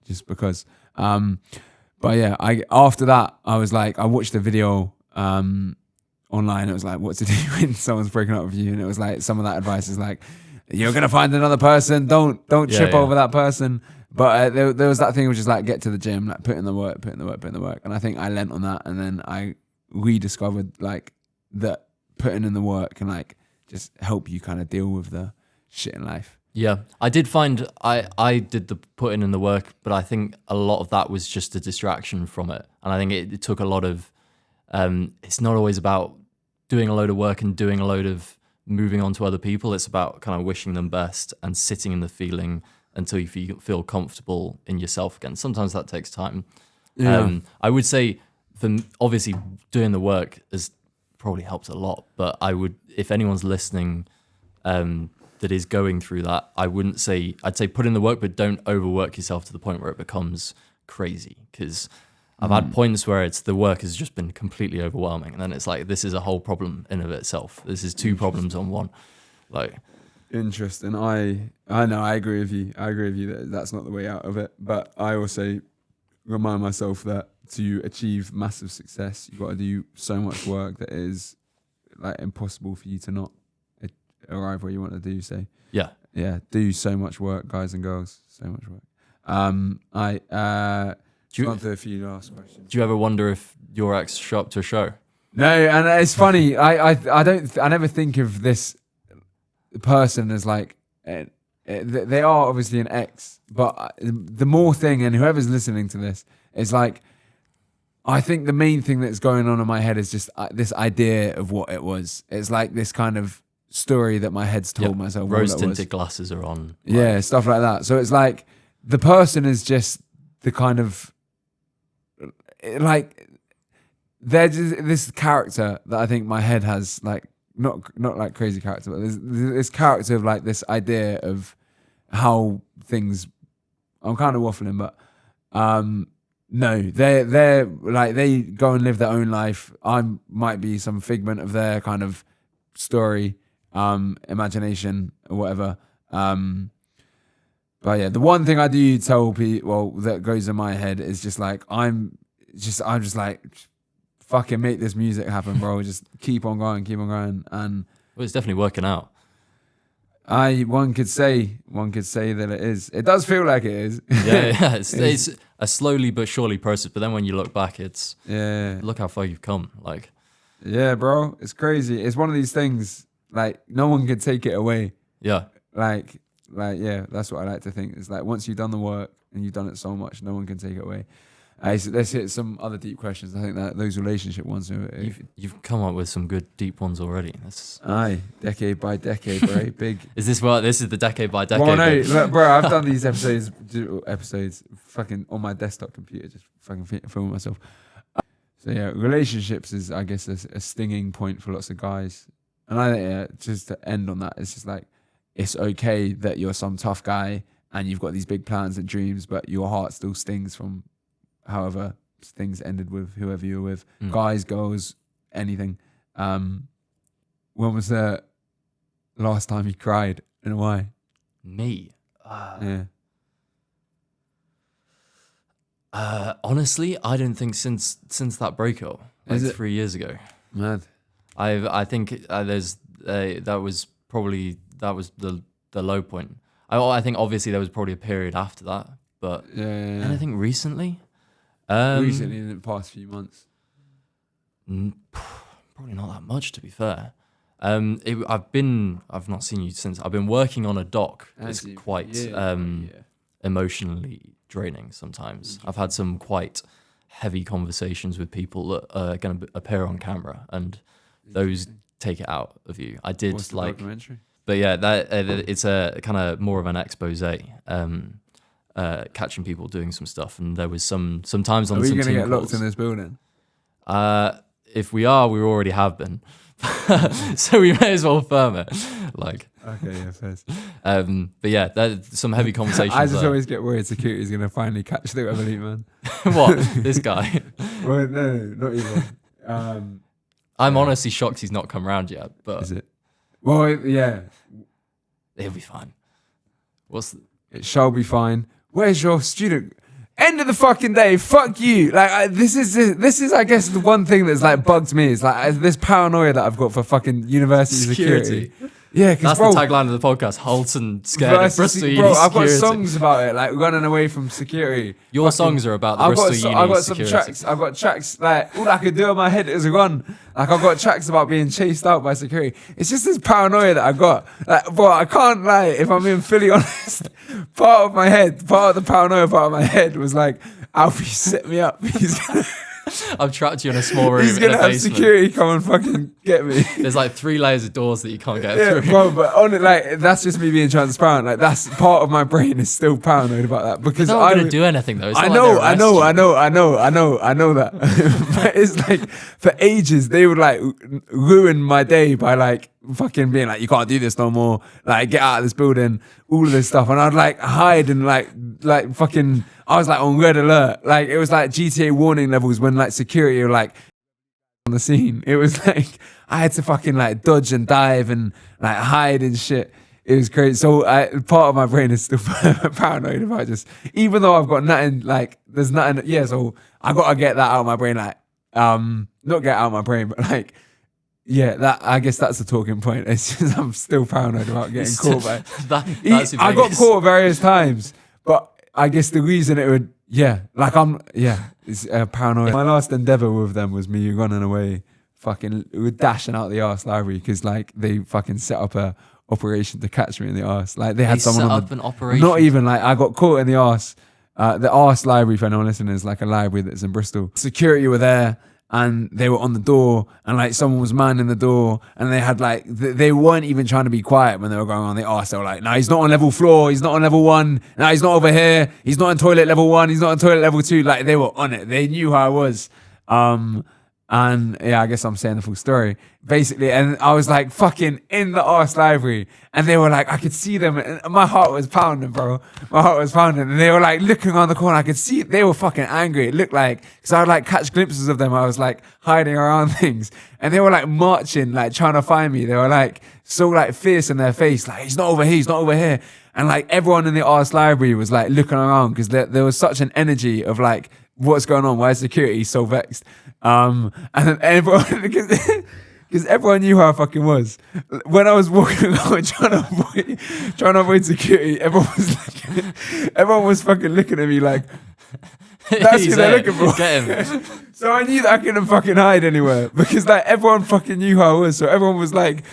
just because. But yeah, after that, I was like, I watched a video online. It was like, what to do when someone's breaking up with you, and it was like some of that advice is like, you're gonna find another person. Don't trip over that person. But there was that thing which is like, get to the gym, like put in the work. And I think I lent on that, and then I rediscovered like that putting in the work can like just help you kind of deal with the shit in life. Yeah, I did find I did the putting in the work, but I think a lot of that was just a distraction from it. And I think it took a lot of, it's not always about doing a load of work and doing a load of moving on to other people. It's about kind of wishing them best and sitting in the feeling until you feel comfortable in yourself again. Sometimes that takes time. Yeah. I would say, obviously doing the work has probably helped a lot, but I would, if anyone's listening, that is going through that, I'd say put in the work, but don't overwork yourself to the point where it becomes crazy. Because I've had points where the work has just been completely overwhelming, and then it's like, this is a whole problem in of itself. This is two problems on one. Like, interesting. I know. I agree with you. That that's not the way out of it. But I also remind myself that to achieve massive success, you've got to do so much work that is like impossible for you to not arrive where you want to do. So yeah, do so much work, guys and girls. So much work. On to a few last questions. Do you ever wonder if your ex show up to a show? No, and it's funny. I never think of this person as like they are obviously an ex, but the more thing, and whoever's listening to this, is like, I think the main thing that's going on in my head is just this idea of what it was. It's like this kind of story that my head's told myself. Rose tinted glasses are on. Yeah, stuff like that. So it's like the person is just the kind of like, there's this character that I think my head has, like not like crazy character, but there's this character of like this idea of how things. I'm kind of waffling, but no, they're like, they go and live their own life. I might be some figment of their kind of story, imagination or whatever. But yeah, the one thing I do tell people, that goes in my head is just like, I'm just like, fucking make this music happen, bro. Just keep on going. And well, it's definitely working out. One could say that it is. It does feel like it is. Yeah. It's a slowly but surely process. But then when you look back, it's look how far you've come. Like, yeah, bro, it's crazy. It's one of these things, like, no one could take it away. Yeah. Like yeah, that's what I like to think. It's like, once you've done the work and you've done it so much, no one can take it away. So let's hit some other deep questions. I think that those relationship ones you've come up with some good deep ones already. Decade by decade, bro. Big. Is this this is the decade by decade? Well, no, look, bro, I've done these episodes fucking on my desktop computer, just fucking filming myself. So yeah, relationships is, I guess, a stinging point for lots of guys. And I think, just to end on that, it's just like, it's okay that you're some tough guy and you've got these big plans and dreams, but your heart still stings from however things ended with whoever you're with. Guys, girls, anything. When was the last time you cried and why? Me? Yeah. Honestly, I don't think since that breakup, like 3 years ago. Mad. I think that was the low point. I think obviously there was probably a period after that, but anything recently? Recently, in the past few months, probably not that much, to be fair. I've not seen you since. I've been working on a doc. It's quite emotionally draining sometimes. I've had some quite heavy conversations with people that are going to appear on camera, and those take it out of you. I did documentary? But yeah, it's a kind of more of an expose. Catching people doing some stuff, and there was some times on some team calls. Are we going to get locked in this building? If we are, we already have been. So we may as well firm it. Like, okay, yeah, first. But yeah, there's some heavy conversations. I just always get worried security's going to finally catch the Revolut man. What? This guy? Well, no, not even. I'm honestly shocked he's not come around yet. But is it? Well, yeah, It'll be fine. it shall be fine. Where's your student? End of the fucking day. Fuck you. Like this is I guess the one thing that's like bugged me is like this paranoia that I've got for fucking university security. Yeah, that's bro, the tagline of the podcast. HULTON scared of Bristol Uni bro, I've got security. songs about it, like running away from security. Your songs are about the Bristol Uni I've got security. some tracks. I've got tracks like all I could do in my head is run. Like I've got tracks about being chased out by security. It's just this paranoia that I got. Like, bro, I can't lie. If I'm being fully honest, part of the paranoia part of my head was like, Alfie set me up. I've trapped you in a small room. He's gonna in a have basement. security come and fucking get me. There's like 3 layers of doors that you can't get Yeah, through. bro, but on it, like that's just me being transparent. Like that's part of my brain is still paranoid about that because They're not going to do anything though. It's I not know that. But it's like for ages they would like ruin my day by like fucking being like, you can't do this no more. Like get out of this building, all of this stuff, and I'd like hide and like fucking. I was like on red alert. Like it was like GTA warning levels when like security were like on the scene. It was like I had to fucking like dodge and dive and like hide and shit. It was crazy. So part of my brain is still paranoid about just, even though I've got nothing, like there's nothing. Yeah, so I gotta get that out of my brain. Like not get out of my brain, but like yeah, that I guess that's the talking point. It's just I'm still paranoid about getting caught by. I got caught various times, but I guess the reason it would, it's paranoia. My last endeavor with them was me running away, fucking dashing out the arse library because like they fucking set up a operation to catch me in the arse. Like they had someone set on up an operation. Not even like I got caught in the arse. The arse library, for anyone listening, is like a library that's in Bristol. Security were there. And they were on the door, and like someone was manning the door, and they had like they weren't even trying to be quiet when they were going on the arse. They were like, "No, he's not on level floor. He's not on level 1. No, he's not over here. He's not on toilet level 1. He's not on toilet level 2." Like they were on it. They knew who I was. And yeah, I guess I'm saying the full story basically. And I was like fucking in the arse library, and they were like, I could see them, and my heart was pounding, bro. My heart was pounding, and they were like looking around the corner. I could see they were fucking angry. It looked like, because I would like catch glimpses of them. I was like hiding around things, and they were like marching, like trying to find me. They were like so like fierce in their face, like he's not over here, he's not over here. And like everyone in the arse library was like looking around because there was such an energy of like, what's going on? Why is security so vexed? And then everyone, because everyone knew who I fucking was. When I was walking around trying to avoid security, everyone was fucking looking at me like, that's who they're looking for. Get him. So I knew that I couldn't fucking hide anywhere because like everyone fucking knew who I was. So everyone was like,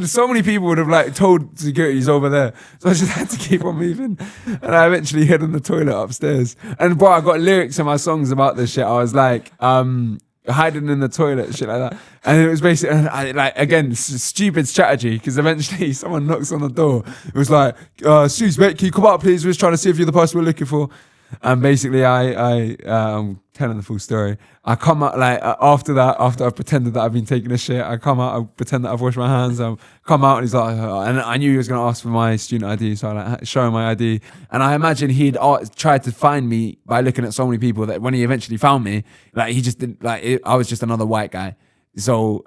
so many people would have like told security he's over there. So I just had to keep on moving. And I eventually hid in the toilet upstairs. And bro, I got lyrics in my songs about this shit. I was like, hiding in the toilet, shit like that. And it was basically, like, again, stupid strategy because eventually someone knocks on the door. It was like, excuse me, can you come out please? We're just trying to see if you're the person we're looking for. And basically, I'm telling the full story. I come out like after that, after I've pretended that I've been taking a shit, I come out, I pretend that I've washed my hands. I come out and he's like, and I knew he was going to ask for my student ID, so I like show him my ID. And I imagine he'd tried to find me by looking at so many people that when he eventually found me, like he just didn't like. I was just another white guy. So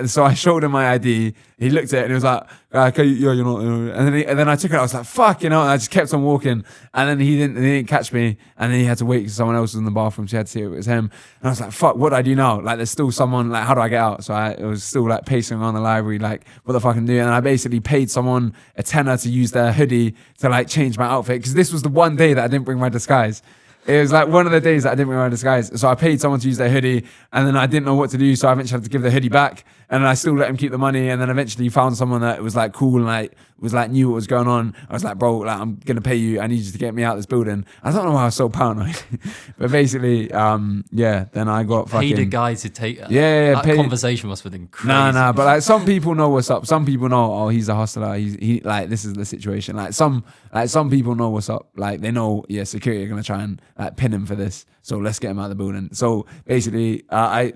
so I showed him my ID. He looked at it and he was like, "Okay, yeah, you're not." And then I took it. I was like, "Fuck," you know. And I just kept on walking. And then he didn't catch me. And then he had to wait because someone else was in the bathroom. So he had to see if it was him. And I was like, "Fuck, what do I do now? Like, there's still someone. Like, how do I get out?" So I was still like pacing around the library, like, what the fuck I'm doing. And I basically paid someone a tenner to use their hoodie to like change my outfit because this was the one day that I didn't bring my disguise. It was like one of the days that I didn't bring my disguise. So I paid someone to use their hoodie and then I didn't know what to do. So I eventually had to give the hoodie back and I still let him keep the money. And then eventually found someone that was like cool and like was like knew what was going on. I was like, "Bro, like I'm going to pay you. I need you to get me out of this building." I don't know why I was so paranoid. But basically, then I got fucking... Paid a guy to take... Yeah. That conversation must have been crazy. Nah, but like some people know what's up. Some people know, oh, he's a hustler. He like, this is the situation. Like some people know what's up. Like they know, yeah, security are going to try and like pin him for this. So let's get him out of the building. So basically, I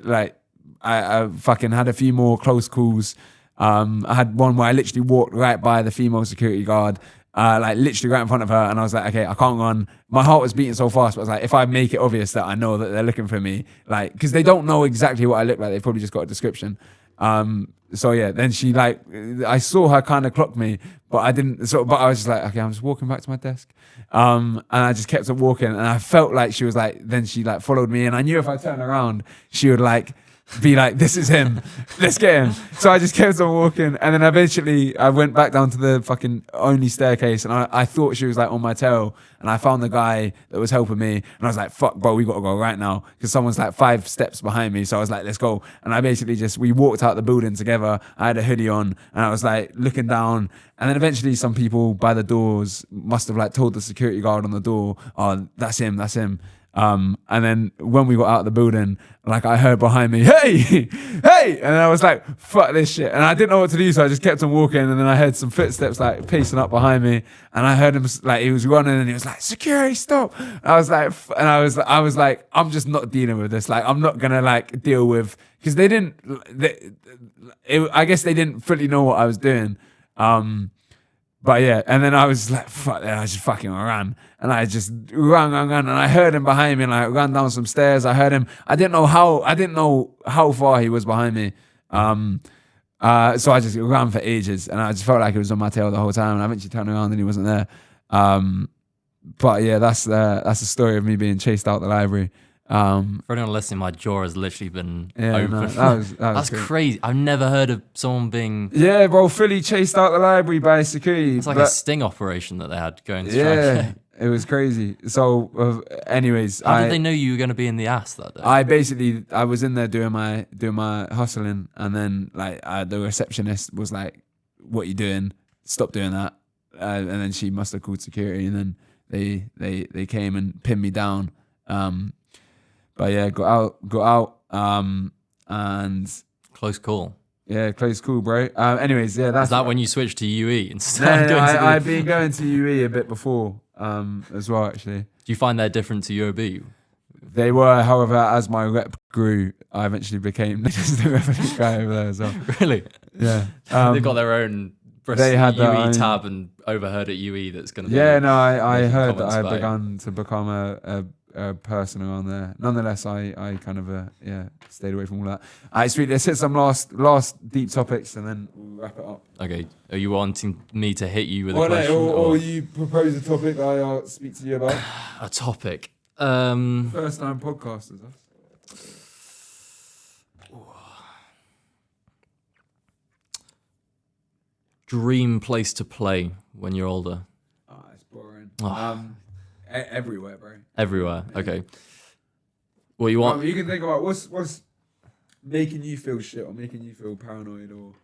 fucking had a few more close calls. I had one where I literally walked right by the female security guard, like literally right in front of her, and I was like, okay, I can't run. My heart was beating so fast, but I was like, if I make it obvious that I know that they're looking for me, like, because they don't know exactly what I look like, they've probably just got a description. So yeah, then she like, I saw her kind of clock me, but I didn't. So, but I was just like, okay, I'm just walking back to my desk, and I just kept on walking, and I felt like she was like, then she like followed me, and I knew if I turned around, she would like be like, this is him, let's get him. So I just kept on walking, and then eventually I went back down to the fucking only staircase, and I thought she was like on my tail, and I found the guy that was helping me, and I was like, fuck bro, we gotta go right now, because someone's like 5 steps behind me. So I was like, let's go. And I basically we walked out the building together. I had a hoodie on, and I was like looking down, and then eventually some people by the doors must have like told the security guard on the door, oh, that's him. And then when we got out of the building, like I heard behind me, hey, hey, and I was like, fuck this shit. And I didn't know what to do, so I just kept on walking, and then I heard some footsteps like pacing up behind me, and I heard him like he was running, and he was like, security, stop. And I was like, and I was like, I'm just not dealing with this. Like I'm not gonna like deal with, because I guess they didn't fully know what I was doing. But yeah, and then I was like, fuck that, I just fucking ran. And I just ran, and I heard him behind me, and I ran down some stairs. I heard him, I didn't know how far he was behind me. So I just ran for ages, and I just felt like he was on my tail the whole time, and I eventually turned around and he wasn't there. But yeah, that's the story of me being chased out the library. For anyone listening, my jaw has literally been open. No, that was That's crazy. I've never heard of someone being... Yeah, bro, fully chased out the library by security. It's like a sting operation that they had going to yeah, it was crazy. So, anyways, how did they know you were going to be in the ass that day? I was in there doing my hustling, and then like the receptionist was like, "What are you doing? Stop doing that!" And then she must have called security, and then they came and pinned me down. But yeah, got out, and close call. Yeah, close call, bro. Anyways, yeah, that's... Is that when you switched to UE instead? No, I've been going to UE a bit before, as well, actually. Do you find they're different to UOB? They were, however, as my rep grew, I eventually became just the revenue guy over there as well. Really? Yeah. They've got their own they had UE tab, and overheard at UE that's going to be... Yeah, no, I heard that I begun to become a person around there. Nonetheless, I kind of stayed away from all that. Alright, sweet. Let's hit some last deep topics, and then we'll wrap it up. Okay. Are you wanting me to hit you with a question? Or you propose a topic that I'll speak to you about? A topic. First time podcasters. Dream place to play when you're older? It's boring. Everywhere, bro. Everywhere. Okay. What you want? You can think about what's making you feel shit, or making you feel paranoid, or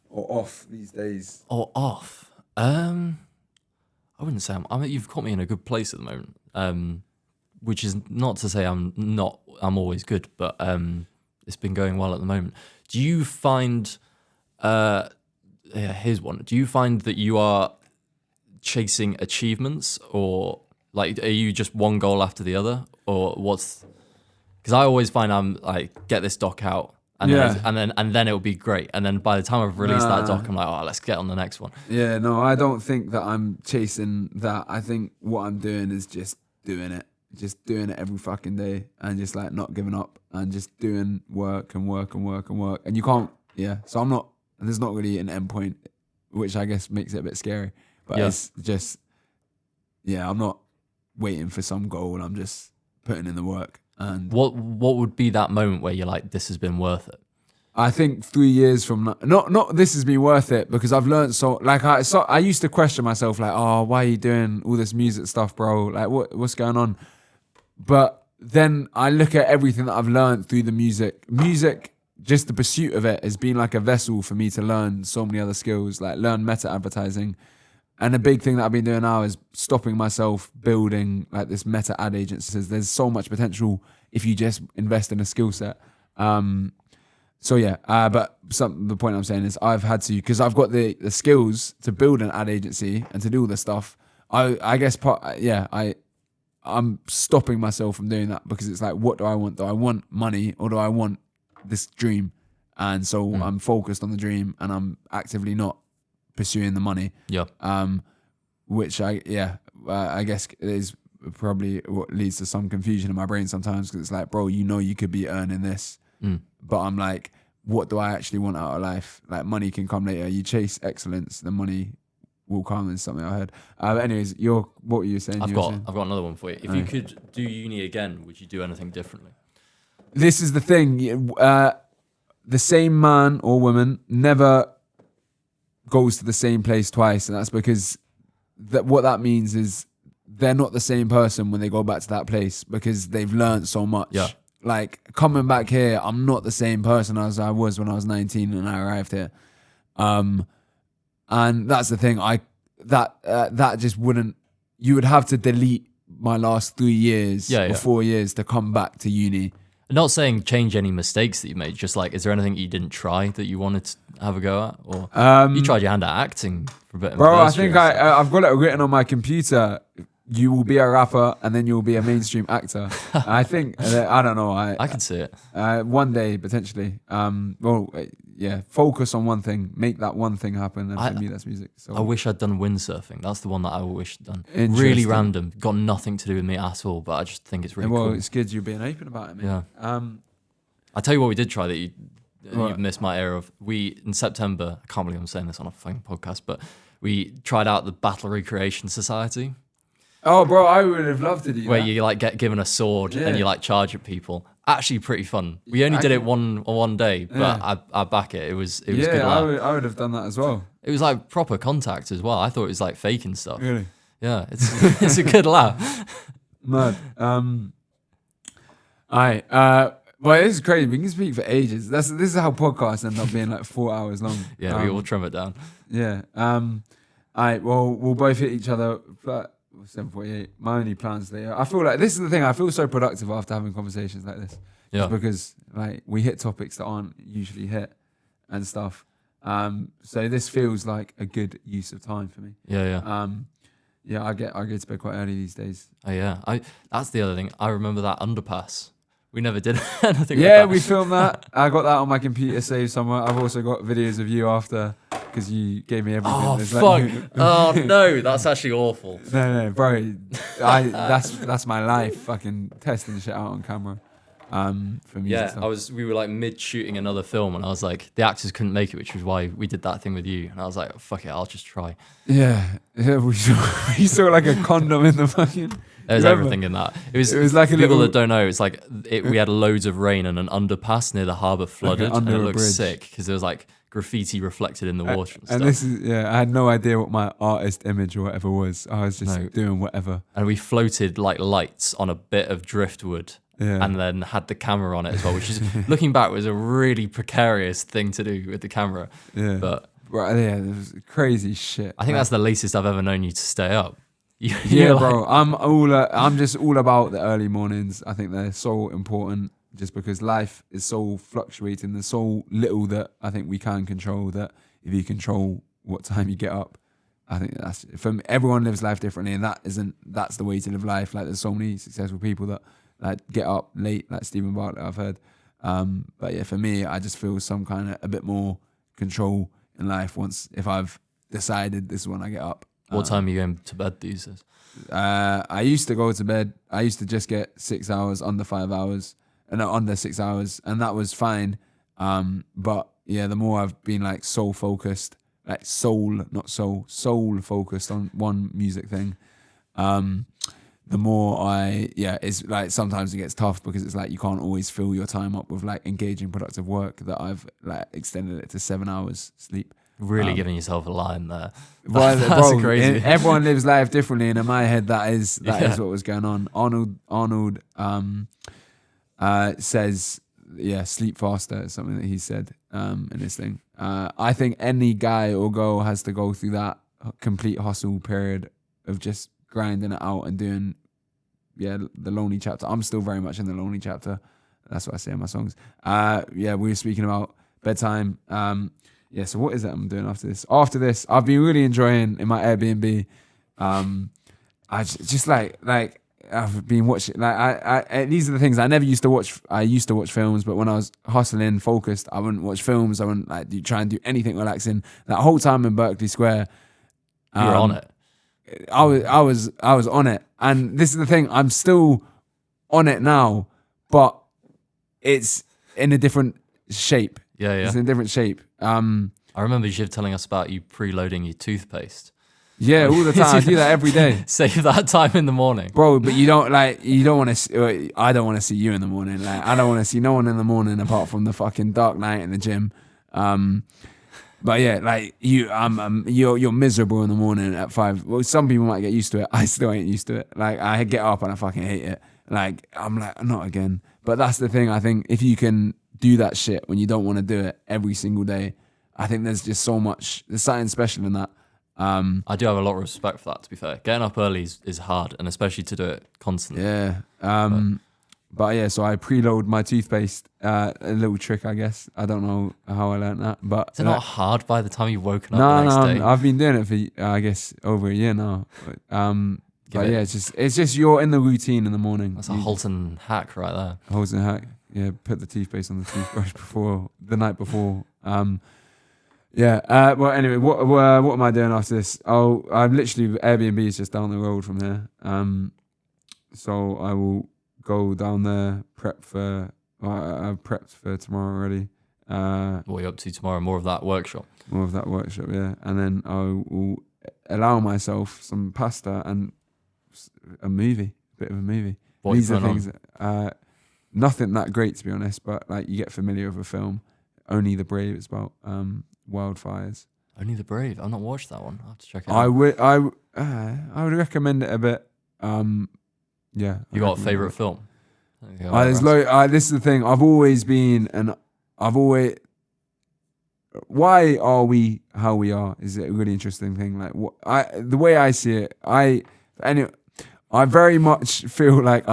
off these days. Or off? I wouldn't say you've caught me in a good place at the moment. Which is not to say I'm always good, but it's been going well at the moment. Do you find? Here's one. Do you find that you are chasing achievements, or like, are you just one goal after the other, or what's? Because I always find I'm like, get this doc out, and then it'll be great, and then by the time I've released that doc, I'm like, oh, let's get on the next one. Yeah, no, I don't think that I'm chasing that. I think what I'm doing is just doing it every fucking day, and just like not giving up, and just doing work, and you can't. Yeah, so I'm not. There's not really an end point, which I guess makes it a bit scary. But it's just, I'm not waiting for some goal. I'm just putting in the work. And what would be that moment where you're like, this has been worth it? I think 3 years from now, not this has been worth it, because I've learned so. Like I used to question myself, like, oh, why are you doing all this music stuff, bro? Like, what's going on? But then I look at everything that I've learned through the music. Just the pursuit of it has been like a vessel for me to learn so many other skills, like learn meta advertising. And the big thing that I've been doing now is stopping myself building like this meta ad agency. There's so much potential if you just invest in a skill set. But the point I'm saying is I've had to, because I've got the skills to build an ad agency and to do all this stuff. I guess I'm stopping myself from doing that, because it's like, what do I want? Do I want money, or do I want this dream? And so I'm focused on the dream, and I'm actively not pursuing the money. Yeah. Which I guess is probably what leads to some confusion in my brain sometimes, because it's like, bro, you could be earning this, but I'm like, what do I actually want out of life? Like money can come later. You chase excellence, the money will come, is something I heard. Anyways, what were you saying? I've got another one for you. If you could do uni again, would you do anything differently? This is the thing. The same man or woman never goes to the same place twice, and that's because what that means is they're not the same person when they go back to that place because they've learned so much. Yeah. Like coming back here, I'm not the same person as I was when I was 19 and I arrived here. And that's the thing. That just wouldn't. You would have to delete my last 3 years or 4 years to come back to uni. I'm not saying change any mistakes that you made. Just like, is there anything you didn't try that you wanted to have a go at, or you tried your hand at acting for a bit? Bro, I think I've got it written on my computer. You will be a rapper and then you'll be a mainstream actor. I think, I don't know. I can see it. One day, potentially. Focus on one thing. Make that one thing happen. And for me, that's music. So I wish I'd done windsurfing. That's the one that I wish I'd done. Really random. Got nothing to do with me at all, but I just think it's really cool. Well, it's good you're being open about it, man. Yeah. I'll tell you what we did try that you've missed my era of. In September, I can't believe I'm saying this on a fucking podcast, but we tried out the Battle Recreation Society. Oh, bro, I would have loved to do where that. you like get given a sword and you like charge at people. Actually, pretty fun. We only did it one day, but I back it. It was good. I would have done that as well. It was like proper contact as well. I thought it was like fake and stuff. Really? Yeah, it's a good laugh. Mad. Well, this is crazy. We can speak for ages. This is how podcasts end up being like 4 hours long. Yeah, we all trim it down. Yeah. Well, we'll both hit each other. 7:48. My only plans later. I feel like this is the thing. I feel so productive after having conversations like this. Yeah. Just because like we hit topics that aren't usually hit and stuff. So this feels like a good use of time for me. Yeah. I get to bed quite early these days. Oh yeah. That's the other thing. I remember that underpass. We never did anything. Yeah, we filmed that. I got that on my computer saved somewhere. I've also got videos of you after because you gave me everything. Oh fuck! Oh no, that's actually awful. No, bro. That's my life. Fucking testing shit out on camera. For music stuff. We were like mid shooting another film, and I was like, the actors couldn't make it, which was why we did that thing with you. And I was like, fuck it, I'll just try. Yeah. We saw like a condom in the fucking. There's everything in that. It was like people that don't know. It's like we had loads of rain and an underpass near the harbour flooded, and it looked sick because there was like graffiti reflected in the water and stuff. And this is I had no idea what my artist image or whatever was. I was just doing whatever. And we floated like lights on a bit of driftwood. Yeah. And then had the camera on it as well, which is looking back was a really precarious thing to do with the camera. Yeah. But it was crazy shit. I think that's the latest I've ever known you to stay up. Yeah, bro. I'm just all about the early mornings. I think they're so important just because life is so fluctuating. There's so little that I think we can control that if you control what time you get up, I think that's everyone lives life differently, and that's the way to live life. Like there's so many successful people that like get up late, like Stephen Bartlett I've heard. But yeah, for me, I just feel some kind of a bit more control in life if I've decided this is when I get up. What time are you going to bed these days? I used to go to bed. I used to just get 6 hours, under 5 hours, and under 6 hours, and that was fine. But yeah, the more I've been like soul focused, like soul focused on one music thing, the more it's like sometimes it gets tough because it's like you can't always fill your time up with like engaging, productive work. That I've like extended it to 7 hours sleep. Really giving yourself a line there. That's crazy. Everyone lives life differently, and in my head, that is what was going on. Arnold says, sleep faster is something that he said in this thing. I think any guy or girl has to go through that complete hustle period of just grinding it out and doing the lonely chapter. I'm still very much in the lonely chapter. That's what I say in my songs. We were speaking about bedtime. So what is it I'm doing after this? After this, I've been really enjoying in my Airbnb. I just like I've been watching. Like I these are the things I never used to watch. I used to watch films, but when I was hustling, focused, I wouldn't watch films. I wouldn't like try and do anything relaxing. That whole time in Berkeley Square, you were on it. I was on it, and this is the thing. I'm still on it now, but it's in a different shape. Yeah, yeah. It's in a different shape. I remember Jiv telling us about you preloading your toothpaste. Yeah, all the time. I do that every day. Save that time in the morning. Bro, but you don't want to, I don't want to see you in the morning. Like, I don't want to see no one in the morning apart from the fucking dark night in the gym. But yeah, like you're miserable in the morning at 5. Well, some people might get used to it. I still ain't used to it. Like, I get up and I fucking hate it. Like, I'm like, not again. But that's the thing. I think if you can do that shit when you don't want to do it every single day, I think there's just there's something special in that. I do have a lot of respect for that, to be fair. Getting up early is hard, and especially to do it constantly. Yeah. But yeah, so I preload my toothpaste. A little trick, I guess. I don't know how I learned that, but Is it not hard by the time you've woken up the next day? No, I've been doing it for I guess over a year now. But yeah, it's just you're in the routine in the morning. That's a HULTON hack right there. HULTON hack. Yeah, put the toothpaste on the toothbrush the night before. Yeah. Well, anyway, what am I doing after this? I'm literally Airbnb is just down the road from here. So I will go down there, I've prepped for tomorrow already. What are you up to tomorrow? More of that workshop? More of that workshop, yeah. And then I will allow myself some pasta and a bit of a movie. What These are are you things, nothing that great to be honest, but like you get familiar with a film. Only the Brave, it's about wildfires. Only the Brave? I've not watched that one. I'll have to check it out. I would recommend it a bit. Yeah. You got a favourite film? This is the thing. Why are we how we are? Is a really interesting thing. Like the way I see it, I very much feel like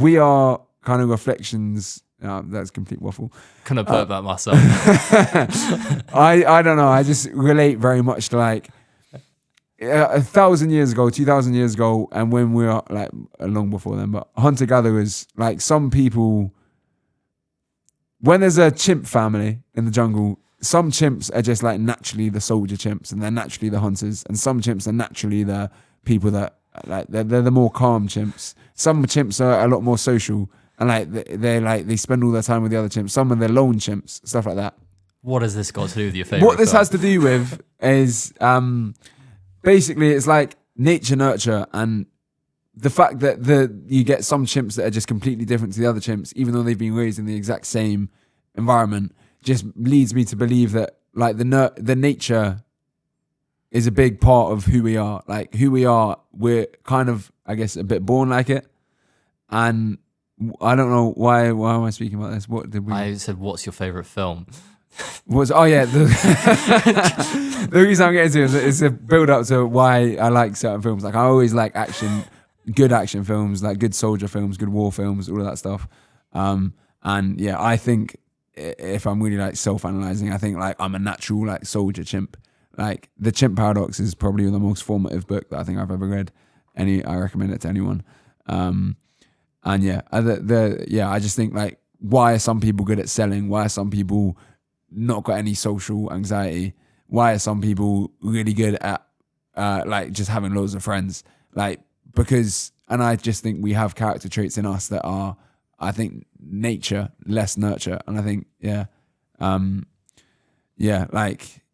we are kind of reflections. That's complete waffle. Couldn't have put that myself. I don't know. I just relate very much to like 1,000 years ago, 2,000 years ago, and when we are like long before then. But hunter gatherers, like some people, when there's a chimp family in the jungle, some chimps are just like naturally the soldier chimps, and they're naturally the hunters, and some chimps are naturally the people that like they're the more calm chimps. Some chimps are a lot more social. And like they spend all their time with the other chimps. Some of the lone chimps, stuff like that. What has this got to do with your favorite? What this has to do with is basically it's like nature nurture, and the fact that you get some chimps that are just completely different to the other chimps, even though they've been raised in the exact same environment, just leads me to believe that like the nature is a big part of who we are. Like who we are, we're kind of I guess a bit born like it, and I don't know why am I speaking about this? What did we? I said, "What's your favorite film?" The reason I'm getting to is a build up to why I like certain films. Like I always like good action films, like good soldier films, good war films, all of that stuff. And yeah, I think if I'm really like self-analyzing, I think like I'm a natural like soldier chimp. Like the Chimp Paradox is probably the most formative book that I think I've ever read. I recommend it to anyone. And yeah, I just think like, why are some people good at selling? Why are some people not got any social anxiety? Why are some people really good at like just having loads of friends? Like and I just think we have character traits in us that are, I think, nature less nurture. And I think do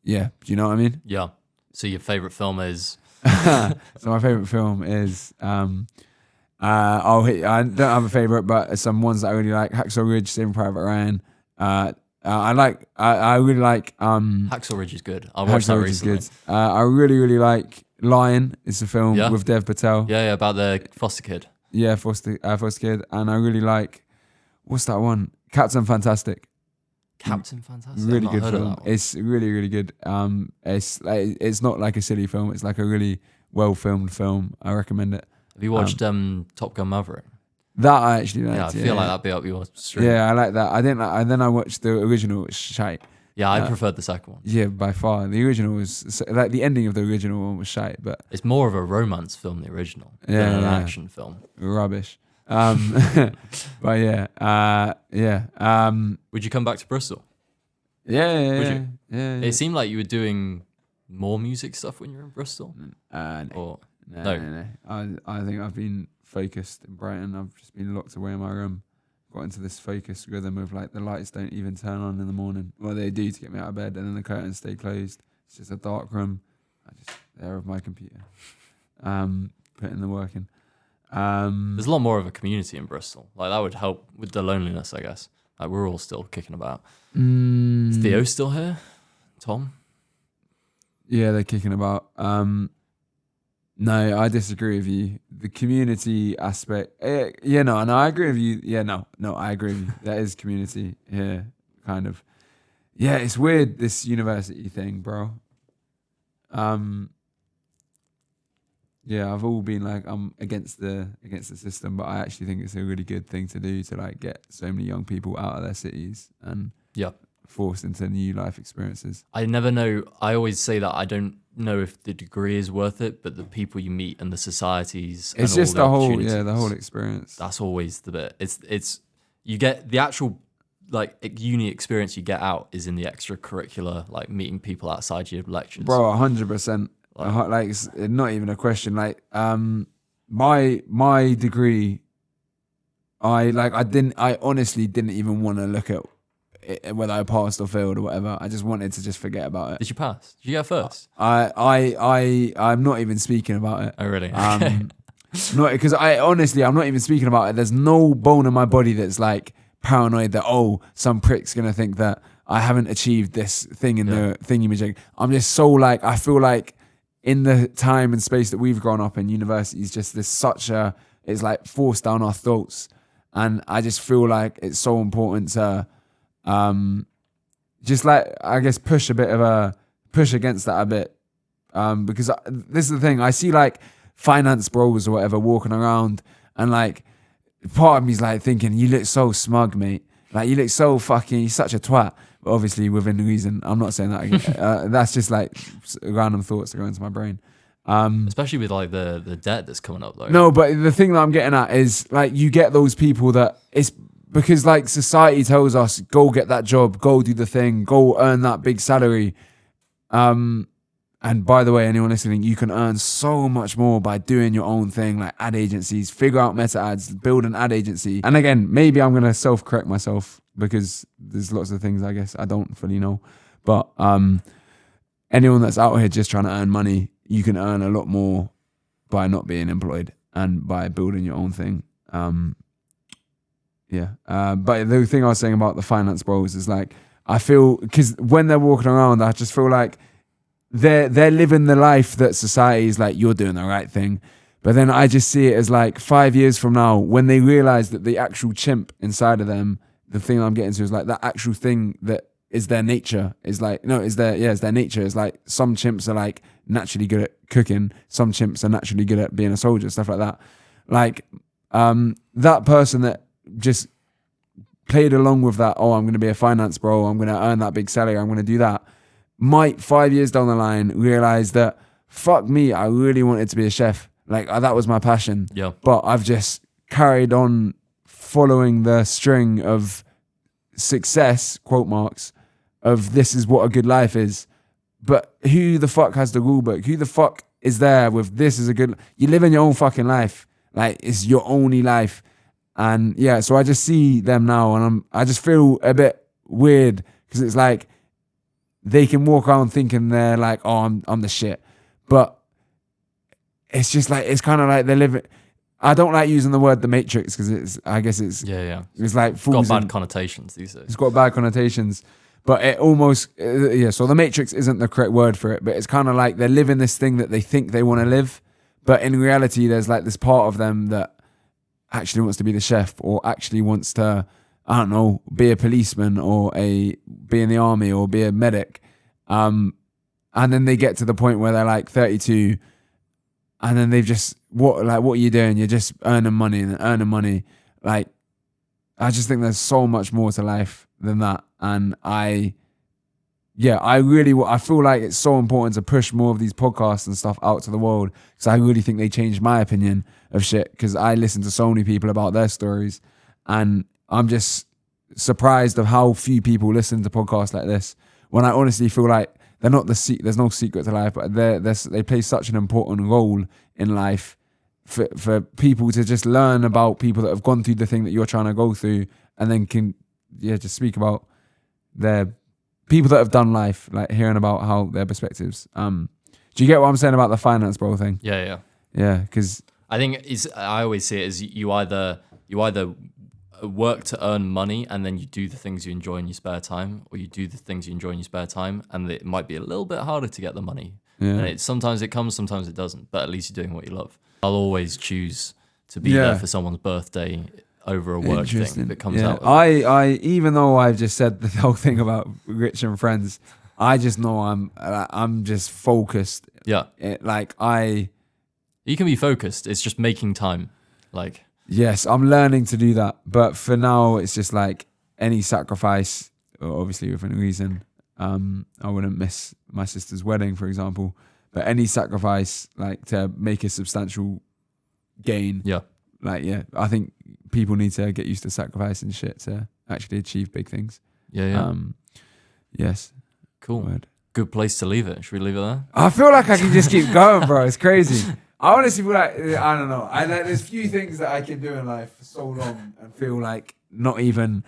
you know what I mean? Yeah. So your favorite film is? So my favorite film is I don't have a favorite, but some ones that I really like: Hacksaw Ridge, Saving Private Ryan. I really like Hacksaw Ridge is good. I watched that recently. Is good. I really like Lion. It's a film with Dev Patel. Yeah, about the foster kid. Yeah, foster kid, and I really like what's that one? Captain Fantastic. Captain Fantastic. Really good film. It's really good. It's not like a silly film. It's like a really well filmed film. I recommend it. Have you watched Top Gun Maverick? That I actually liked. Yeah, I feel like that'd be up your street. Yeah, I like that. I didn't like, and then I watched the original, which was shite. Yeah, I preferred the second one. Yeah, by far. The original was like the ending of the original one was shite, but it's more of a romance film, the original, than an action film. Rubbish. But would you come back to Bristol? Yeah. It seemed like you were doing more music stuff when you were in Bristol. No. I think I've been focused in Brighton. I've just been locked away in my room got into this focus rhythm of like the lights don't even turn on in the morning. Well, they do to get me out of bed, and then the curtains stay closed. It's just a dark room. I just there with my computer, putting the work in. There's a lot more of a community in Bristol. Like that would help with the loneliness, I guess. Like we're all still kicking about. Is Theo still here? Tom? Yeah, they're kicking about. No, I disagree with you. The community aspect, no, I agree with you. Yeah, no, I agree with you. That is community here, kind of. Yeah, it's weird, this university thing, bro. Yeah, I've all been like, I'm against the system, but I actually think it's a really good thing to do to like get so many young people out of their cities and forced into new life experiences. I never know. I always say that I don't know if the degree is worth it, but the people you meet and the societies. It's and just all the whole experience. That's always the bit. It's you get the actual like uni experience you get out is in the extracurricular, like meeting people outside your lectures. Bro, 100%. Like it's not even a question. Like my degree, I honestly didn't even want to look at it, whether I passed or failed or whatever. I just wanted to just forget about it. Did you pass? Did you get first? I'm not even speaking about it. Oh really? Not because I'm not even speaking about it. There's no bone in my body that's like paranoid that some prick's gonna think that I haven't achieved this thing in the thingy-majig. I'm just so like, I feel like in the time and space that we've grown up in, university is just it's like forced down our throats. And I just feel like it's so important to just like, I guess, push against that a bit. Because this is the thing, I see like finance bros or whatever walking around, and like part of me's like thinking, you look so smug, mate. Like you look so you're such a twat. But obviously within reason. I'm not saying that again. That's just like random thoughts that go into my brain. Especially with like the debt that's coming up though. No, but the thing that I'm getting at is like you get those people that it's because like society tells us, go get that job, go do the thing, go earn that big salary. And by the way, anyone listening, you can earn so much more by doing your own thing, like ad agencies, figure out meta ads, build an ad agency. And again, maybe I'm going to self-correct myself because there's lots of things I guess I don't fully know. But anyone that's out here just trying to earn money, you can earn a lot more by not being employed and by building your own thing. But the thing I was saying about the finance bros is like, I feel, because when they're walking around, I just feel like they're living the life that society is like, you're doing the right thing. But then I just see it as like 5 years from now, when they realize that the actual chimp inside of them, the thing I'm getting to is like that actual thing that is their nature is like, it's their nature. It's like some chimps are like naturally good at cooking. Some chimps are naturally good at being a soldier, stuff like that. Like that person that just played along with that, I'm going to be a finance bro, I'm going to earn that big salary, I'm going to do that, might 5 years down the line realize that, fuck me, I really wanted to be a chef. Like that was my passion. Yeah. But I've just carried on following the string of success, quote marks, of this is what a good life is. But who the fuck has the rule book? Who the fuck is there with this is a good... You live in your own fucking life. Like it's your only life. And yeah, so I just see them now and I just feel a bit weird because it's like they can walk around thinking they're like, I'm the shit. But it's just like, it's kind of like they live it. I don't like using the word the Matrix because it's like it's like it's got bad connotations these days. It's got bad connotations, but it almost so the Matrix isn't the correct word for it, but it's kind of like they're living this thing that they think they want to live, but in reality there's like this part of them that actually wants to be the chef or actually wants to, I don't know, be a policeman or be in the army or be a medic, and then they get to the point where they're like 32. And then they've just, what are you doing? You're just earning money and earning money. Like, I just think there's so much more to life than that. And I feel like it's so important to push more of these podcasts and stuff out to the world. Because I really think they changed my opinion of shit. Because I listen to so many people about their stories. And I'm just surprised of how few people listen to podcasts like this. When I honestly feel like, there's no secret to life, but they play such an important role in life, for people to just learn about people that have gone through the thing that you're trying to go through, and then just speak about their people that have done life, like hearing about how their perspectives. Do you get what I'm saying about the finance bro thing? Yeah. Yeah, because I think I always see it as you either work to earn money and then you do the things you enjoy in your spare time, or you do the things you enjoy in your spare time, and it might be a little bit harder to get the money. Yeah. And sometimes it comes, sometimes it doesn't, but at least you're doing what you love. I'll always choose to be there for someone's birthday over a work thing that comes out. I even though I've just said the whole thing about rich and friends, I just know I'm just focused. Yeah. You can be focused. It's just making time. Like, yes, I'm learning to do that. But for now, it's just like any sacrifice, obviously within reason. I wouldn't miss my sister's wedding, for example. But any sacrifice, like to make a substantial gain. Yeah. Like, I think people need to get used to sacrificing shit to actually achieve big things. Yeah. Yes. Cool. Word. Good place to leave it. Should we leave it there? I feel like I can just keep going, bro. It's crazy. I honestly feel like, I don't know. There's few things that I can do in life for so long and feel like not even,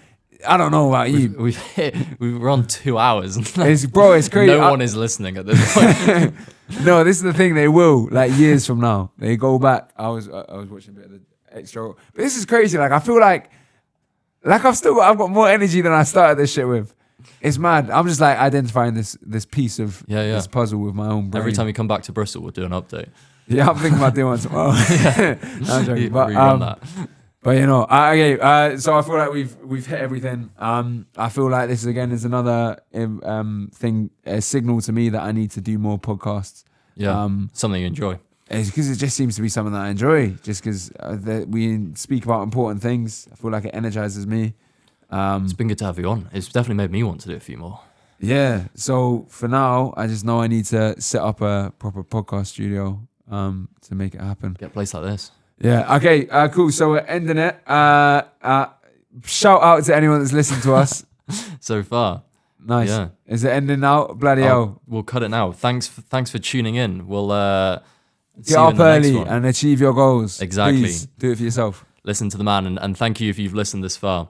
I don't know about you. We've run 2 hours. It's crazy. No one is listening at this point. No, this is the thing. They will, like years from now. They go back. I was watching a bit of the extra. But this is crazy. Like I feel like I've got more energy than I started this shit with. It's mad. I'm just like identifying this piece of this puzzle with my own brain. Every time you come back to Bristol, we'll do an update. Yeah, I'm thinking about doing one tomorrow. I'm joking. That. But so I feel like we've hit everything. I feel like this again is another thing, a signal to me that I need to do more podcasts. Yeah, something you enjoy. It's because it just seems to be something that I enjoy. Just because we speak about important things, I feel like it energizes me. It's been good to have you on. It's definitely made me want to do a few more. Yeah. So for now, I just know I need to set up a proper podcast studio to make it happen. Get a place like this. Yeah. Okay. Cool. So we're ending it. Shout out to anyone that's listened to us so far. Nice. Yeah. Is it ending now? Bloody hell. We'll cut it now. Thanks for tuning in. We'll get up early and achieve your goals. Exactly. Please do it for yourself. Listen to the man, and thank you if you've listened this far.